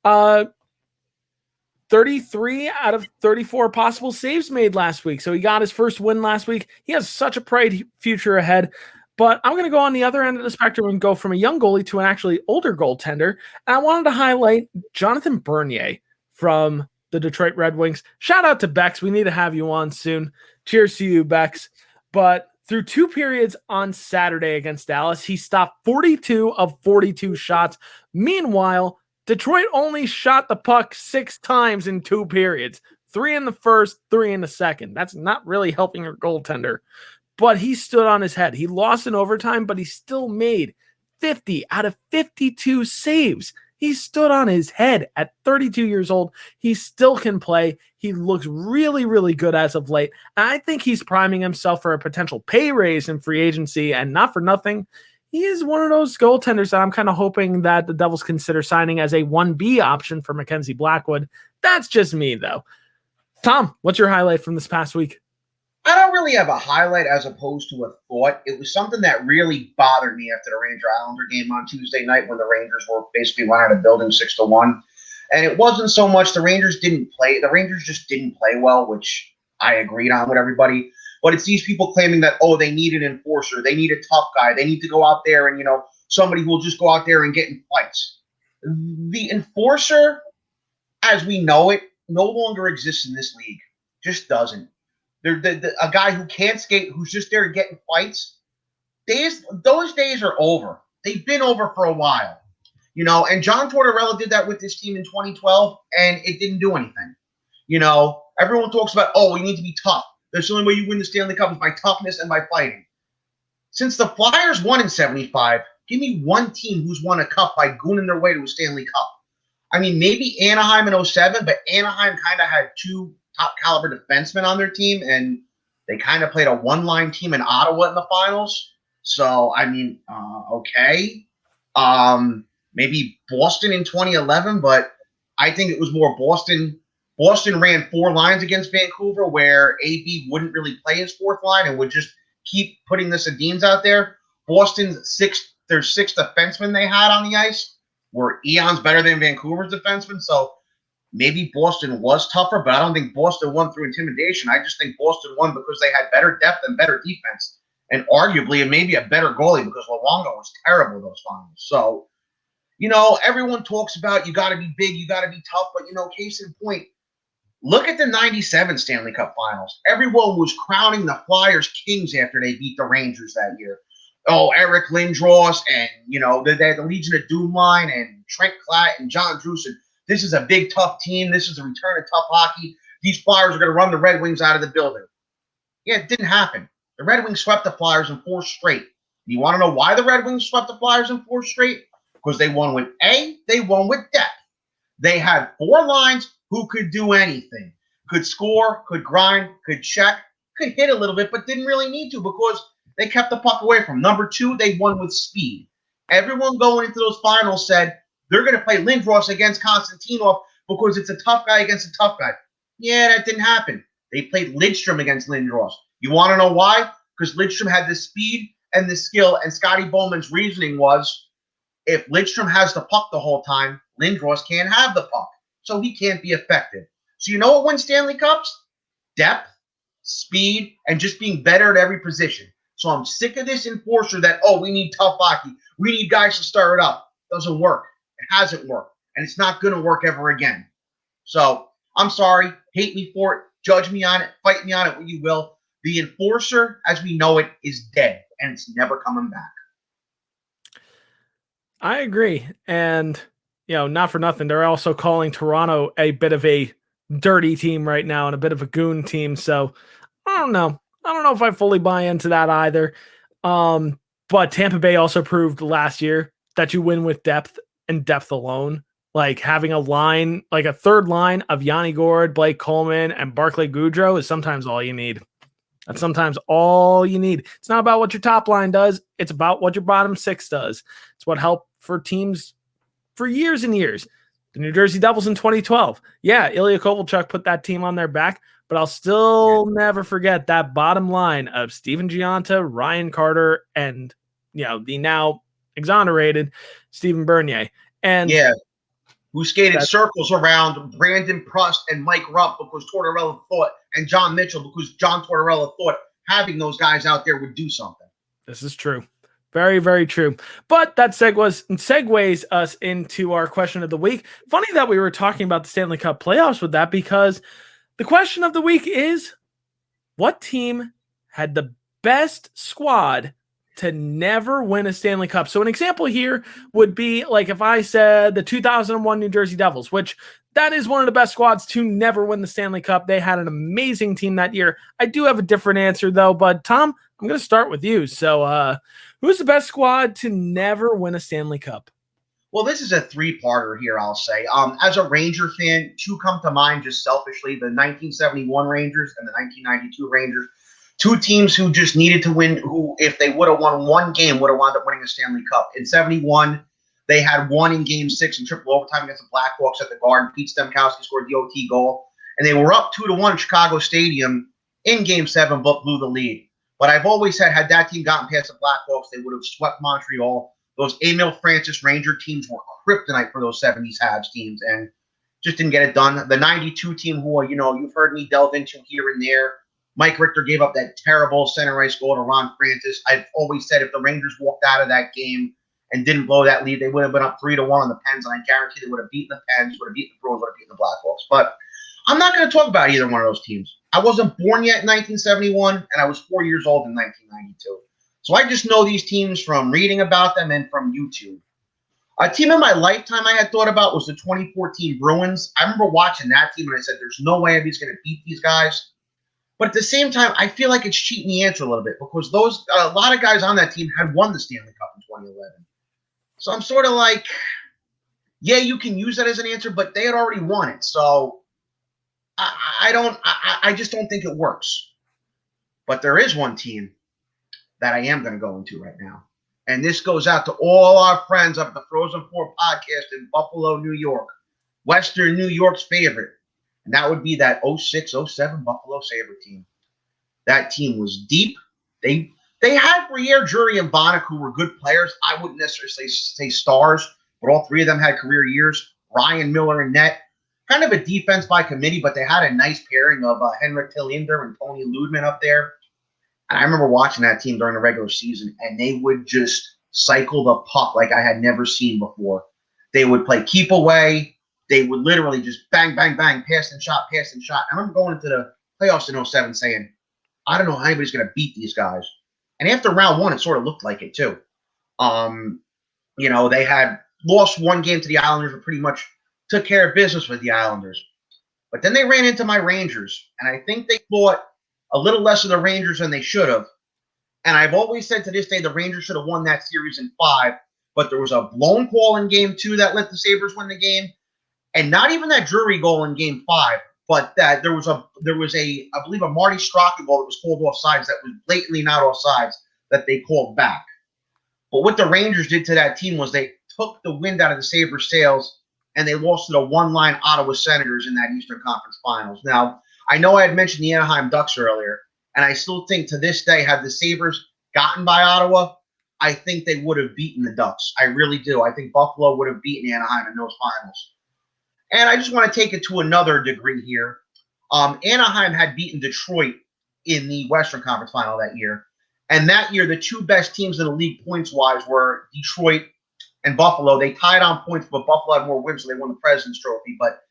33 out of 34 possible saves made last week. So he got his first win last week. He has such a bright future ahead. But I'm going to go on the other end of the spectrum and go from a young goalie to an actually older goaltender. And I wanted to highlight Jonathan Bernier from the Detroit Red Wings. Shout out to Bex. We need to have you on soon. Cheers to you, Bex. But through 2 periods on Saturday against Dallas, he stopped 42 of 42 shots. Meanwhile, Detroit only shot the puck 6 times in 2 periods, 3 in the first, 3 in the second. That's not really helping your goaltender. But he stood on his head. He lost in overtime, but he still made 50 out of 52 saves. He stood on his head at 32 years old. He still can play. He looks really, really good as of late. And I think he's priming himself for a potential pay raise in free agency, and not for nothing. He is one of those goaltenders that I'm kind of hoping that the Devils consider signing as a 1B option for Mackenzie Blackwood. That's just me, though. Tom, what's your highlight from this past week? I don't really have a highlight as opposed to a thought. It was something that really bothered me after the Ranger-Islander game on Tuesday night when the Rangers were basically went out of building 6-1. And it wasn't so much the Rangers didn't play. The Rangers just didn't play well, which I agreed on with everybody. But it's these people claiming that, oh, they need an enforcer. They need a tough guy. They need to go out there and, somebody who will just go out there and get in fights. The enforcer, as we know it, no longer exists in this league. Just doesn't. A guy who can't skate, who's just there getting fights, those days are over. They've been over for a while. And John Tortorella did that with his team in 2012, and it didn't do anything. Everyone talks about, oh, we need to be tough. That's the only way you win the Stanley Cup is by toughness and by fighting. Since the Flyers won in 75, give me one team who's won a cup by gooning their way to a Stanley Cup. I mean, maybe Anaheim in 07, but Anaheim kind of had 2 top caliber defensemen on their team, and they kind of played a one-line team in Ottawa in the finals. So, I mean, okay. Maybe Boston in 2011, but I think it was more Boston. Boston ran 4 lines against Vancouver where AB wouldn't really play his 4th line and would just keep putting the Sedins out there. Boston's 6 defensemen they had on the ice were eons better than Vancouver's defensemen. So maybe Boston was tougher, but I don't think Boston won through intimidation. I just think Boston won because they had better depth and better defense, and arguably and maybe a better goalie because Luongo was terrible those finals. So, everyone talks about you got to be big, you got to be tough, but, case in point, look at the 97 Stanley Cup Finals. Everyone was crowning the Flyers kings after they beat the Rangers that year. Oh, Eric Lindros and, they had the Legion of Doom line and Trent Klatt and John Drusen. This is a big, tough team. This is a return of tough hockey. These Flyers are going to run the Red Wings out of the building. Yeah, it didn't happen. The Red Wings swept the Flyers in 4 straight. You want to know why the Red Wings swept the Flyers in 4 straight? Because they won with they won with depth. They had 4 lines who could do anything. Could score, could grind, could check, could hit a little bit, but didn't really need to because they kept the puck away from. Number 2, they won with speed. Everyone going into those finals said, they're going to play Lindros against Konstantinov because it's a tough guy against a tough guy. Yeah, that didn't happen. They played Lidstrom against Lindros. You want to know why? Because Lidstrom had the speed and the skill, and Scotty Bowman's reasoning was, if Lidstrom has the puck the whole time, Lindros can't have the puck, so he can't be effective. So you know what wins Stanley Cups? Depth, speed, and just being better at every position. So I'm sick of this enforcer that, oh, we need tough hockey. We need guys to stir it up. Doesn't work. It hasn't worked, and it's not going to work ever again. So I'm sorry. Hate me for it. Judge me on it. Fight me on it, what you will. The enforcer, as we know it, is dead, and it's never coming back. I agree. And, not for nothing, they're also calling Toronto a bit of a dirty team right now and a bit of a goon team. So I don't know. I don't know if I fully buy into that either. But Tampa Bay also proved last year that you win with depth and depth alone. Like having a line, like a third line of Yanni Gourde, Blake Coleman, and Barclay Goudreau is sometimes all you need. That's sometimes all you need. It's not about what your top line does. It's about what your bottom 6 does. It's what helped for teams for years and years. The New Jersey Devils in 2012. Yeah, Ilya Kovalchuk put that team on their back, but I'll still never forget that bottom line of Steven Giunta, Ryan Carter, and the now exonerated Stephen Bernier. And who skated circles around Brandon Prust and Mike Rupp because Tortorella thought, and John Mitchell because John Tortorella thought having those guys out there would do something. This is true. Very, very true. But that segues us into our question of the week. Funny that we were talking about the Stanley Cup playoffs with that, because the question of the week is, what team had the best squad to never win a Stanley Cup. So an example here would be like if I said the 2001 New Jersey Devils, which that is one of the best squads to never win the Stanley Cup. They had an amazing team that year. I do have a different answer though, but Tom, I'm going to start with you. So who's the best squad to never win a Stanley Cup? Well, this is a three-parter here, I'll say. As a Ranger fan, two come to mind just selfishly, the 1971 Rangers and the 1992 Rangers. Two teams who just needed to win, who, if they would have won one game, would have wound up winning a Stanley Cup. In 71, they had won in Game 6 in triple overtime against the Blackhawks at the Garden. Pete Stemkowski scored the OT goal. And they were up 2-1 at Chicago Stadium in Game 7, but blew the lead. But I've always said, had that team gotten past the Blackhawks, they would have swept Montreal. Those Emil Francis Ranger teams were kryptonite for those 70s Habs teams and just didn't get it done. The 92 team who, you've heard me delve into here and there. Mike Richter gave up that terrible center ice goal to Ron Francis. I've always said if the Rangers walked out of that game and didn't blow that lead, they would have been up 3-1 on the Pens, and I guarantee they would have beaten the Pens, would have beaten the Bruins, would have beaten the Blackhawks. But I'm not going to talk about either one of those teams. I wasn't born yet in 1971, and I was 4 years old in 1992. So I just know these teams from reading about them and from YouTube. A team in my lifetime I had thought about was the 2014 Bruins. I remember watching that team and I said, there's no way he's going to beat these guys. But at the same time, I feel like it's cheating the answer a little bit because a lot of guys on that team had won the Stanley Cup in 2011. So I'm sort of like, yeah, you can use that as an answer, but they had already won it. So I just don't think it works. But there is one team that I am going to go into right now. And this goes out to all our friends of the Frozen Four podcast in Buffalo, New York. Western New York's favorite. And that would be that 06-07 Buffalo Sabre team. That team was deep. They had Briere, Drury, and Bonnick, who were good players. I wouldn't necessarily say stars, but all three of them had career years. Ryan Miller and net. Kind of a defense by committee, but they had a nice pairing of Henrik Tillander and Tony Ludman up there. And I remember watching that team during the regular season, and they would just cycle the puck like I had never seen before. They would play keep away. They would literally just bang, bang, bang, pass and shot, pass and shot. I remember going into the playoffs in 07 saying, I don't know how anybody's going to beat these guys. And after round one, it sort of looked like it too. They had lost one game to the Islanders and pretty much took care of business with the Islanders. But then they ran into my Rangers, and I think they thought a little less of the Rangers than they should have. And I've always said to this day the Rangers should have won that series in 5, but there was a blown call in Game 2 that let the Sabres win the game. And not even that Drury goal in Game 5, but that there was a I believe a Marty Straka goal that was called offsides that was blatantly not offsides that they called back. But what the Rangers did to that team was they took the wind out of the Sabres' sails and they lost to the one-line Ottawa Senators in that Eastern Conference Finals. Now, I know I had mentioned the Anaheim Ducks earlier, and I still think to this day, had the Sabres gotten by Ottawa, I think they would have beaten the Ducks. I really do. I think Buffalo would have beaten Anaheim in those finals. And I just want to take it to another degree here. Anaheim had beaten Detroit in the Western Conference Final that year. And that year, the two best teams in the league points-wise were Detroit and Buffalo. They tied on points, but Buffalo had more wins, so they won the President's Trophy. But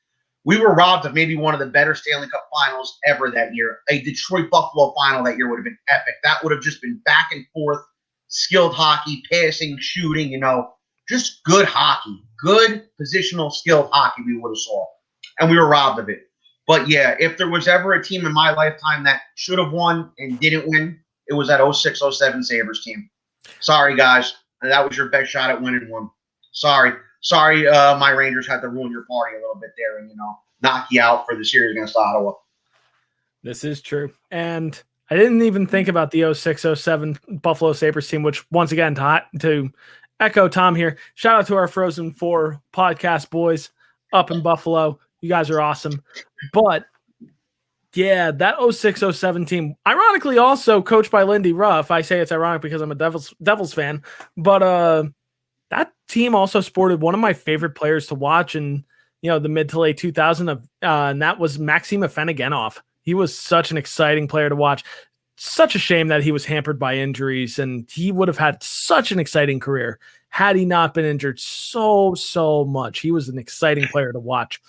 we were robbed of maybe one of the better Stanley Cup finals ever that year. A Detroit-Buffalo final that year would have been epic. That would have just been back and forth, skilled hockey, passing, shooting, just good hockey. Good positional skilled hockey we would have saw. And we were robbed of it. But yeah, if there was ever a team in my lifetime that should have won and didn't win, it was that 06-07 Sabres team. Sorry, guys. That was your best shot at winning one. Sorry, my Rangers had to ruin your party a little bit there and, knock you out for the series against Ottawa. This is true. And I didn't even think about the 06-07 Buffalo Sabres team, which, once again, to echo Tom here, shout out to our Frozen Four podcast boys up in Buffalo. You guys are awesome. But, yeah, that 06-07 team, ironically also coached by Lindy Ruff. I say it's ironic because I'm a Devils fan. But that team also sported one of my favorite players to watch in the mid to late 2000s, and that was Maxim Afinogenov. He was such an exciting player to watch. Such a shame that he was hampered by injuries, and he would have had such an exciting career had he not been injured so much. He was an exciting player to watch.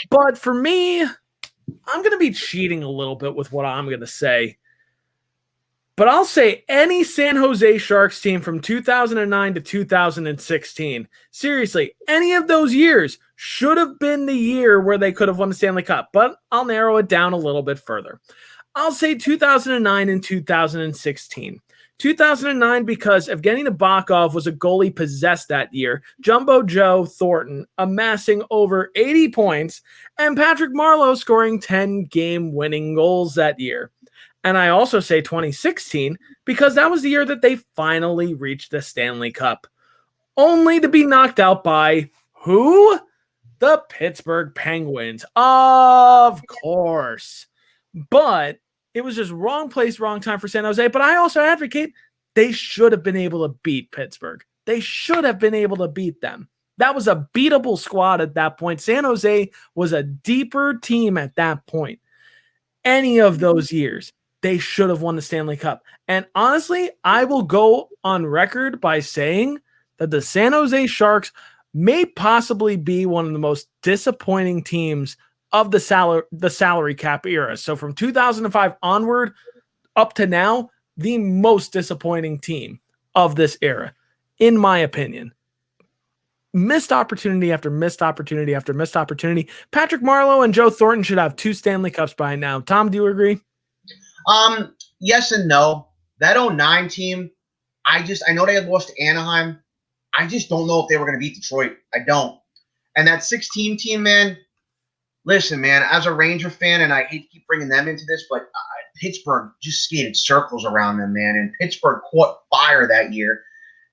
But for me, I'm going to be cheating a little bit with what I'm going to say. But I'll say any San Jose Sharks team from 2009 to 2016, seriously, any of those years should have been the year where they could have won the Stanley Cup. But I'll narrow it down a little bit further. I'll say 2009 and 2016. 2009 because Evgeny Nabokov was a goalie possessed that year, Jumbo Joe Thornton amassing over 80 points, and Patrick Marleau scoring 10 game-winning goals that year. And I also say 2016 because that was the year that they finally reached the Stanley Cup, only to be knocked out by who? The Pittsburgh Penguins, of course. But it was just wrong place, wrong time for San Jose. But I also advocate they should have been able to beat Pittsburgh. They should have been able to beat them. That was a beatable squad at that point. San Jose was a deeper team at that point. Any of those years, they should have won the Stanley Cup. And honestly, I will go on record by saying that the San Jose Sharks may possibly be one of the most disappointing teams of the salary cap era. So from 2005 onward up to now, the most disappointing team of this era, in my opinion. Missed opportunity after missed opportunity after missed opportunity. Patrick Marleau and Joe Thornton should have 2 Stanley Cups by now. Tom, do you agree? Yes and no. That 09 team, I know they had lost to Anaheim. I just don't know if they were going to beat Detroit. I don't. And that 16 team, man, listen, man, as a Ranger fan, and I hate to keep bringing them into this, but Pittsburgh just skated circles around them, man. And Pittsburgh caught fire that year.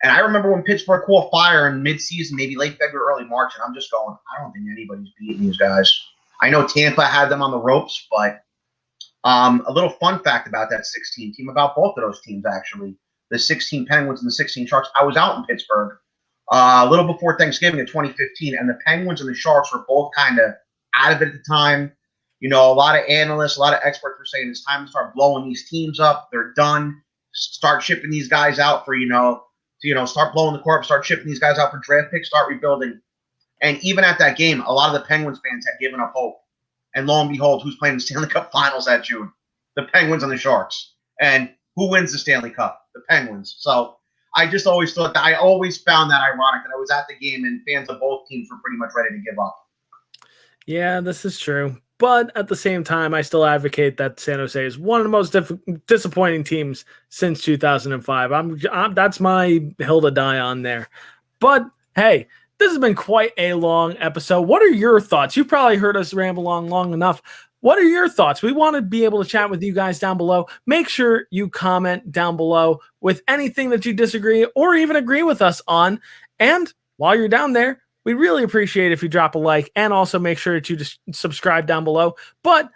And I remember when Pittsburgh caught fire in midseason, maybe late February, early March, and I'm just going, I don't think anybody's beating these guys. I know Tampa had them on the ropes, but a little fun fact about that 16 team, about both of those teams, actually, the 16 Penguins and the 16 Sharks. I was out in Pittsburgh a little before Thanksgiving in 2015, and the Penguins and the Sharks were both kind of out of it at the time. You know, a lot of analysts, a lot of experts were saying it's time to start blowing these teams up. They're done. Start shipping these guys out for, start blowing the corp, start shipping these guys out for draft picks, start rebuilding. And even at that game, a lot of the Penguins fans had given up hope. And lo and behold, who's playing the Stanley Cup Finals that June? The Penguins and the Sharks. And who wins the Stanley Cup? The Penguins. So I just always thought that, I always found that ironic that I was at the game and fans of both teams were pretty much ready to give up. Yeah, this is true. But at the same time, I still advocate that San Jose is one of the most disappointing teams since 2005. That's my hill to die on there. But hey, this has been quite a long episode. What are your thoughts? You've probably heard us ramble on long enough. What are your thoughts? We want to be able to chat with you guys down below. Make sure you comment down below with anything that you disagree or even agree with us on. And while you're down there, we really appreciate if you drop a like, and also make sure that you just subscribe down below. But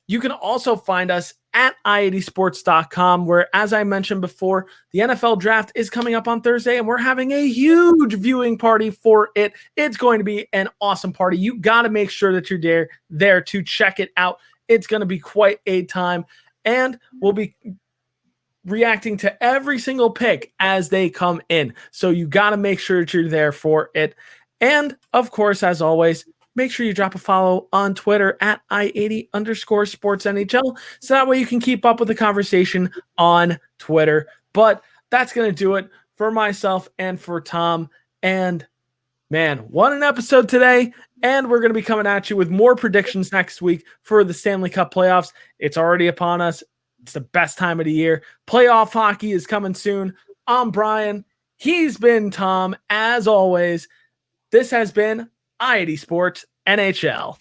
you can also find us at i80sports.com, where, as I mentioned before, the NFL draft is coming up on Thursday, and we're having a huge viewing party for it. It's going to be an awesome party. You got to make sure that you're there to check it out. It's going to be quite a time, and we'll be reacting to every single pick as they come in. So you got to make sure that you're there for it. And, of course, as always, make sure you drop a follow on Twitter at i80_sportsNHL, so that way you can keep up with the conversation on Twitter. But that's going to do it for myself and for Tom. And, man, what an episode today. And we're going to be coming at you with more predictions next week for the Stanley Cup playoffs. It's already upon us. It's the best time of the year. Playoff hockey is coming soon. I'm Brian. He's been Tom, as always. This has been i80 Sports NHL.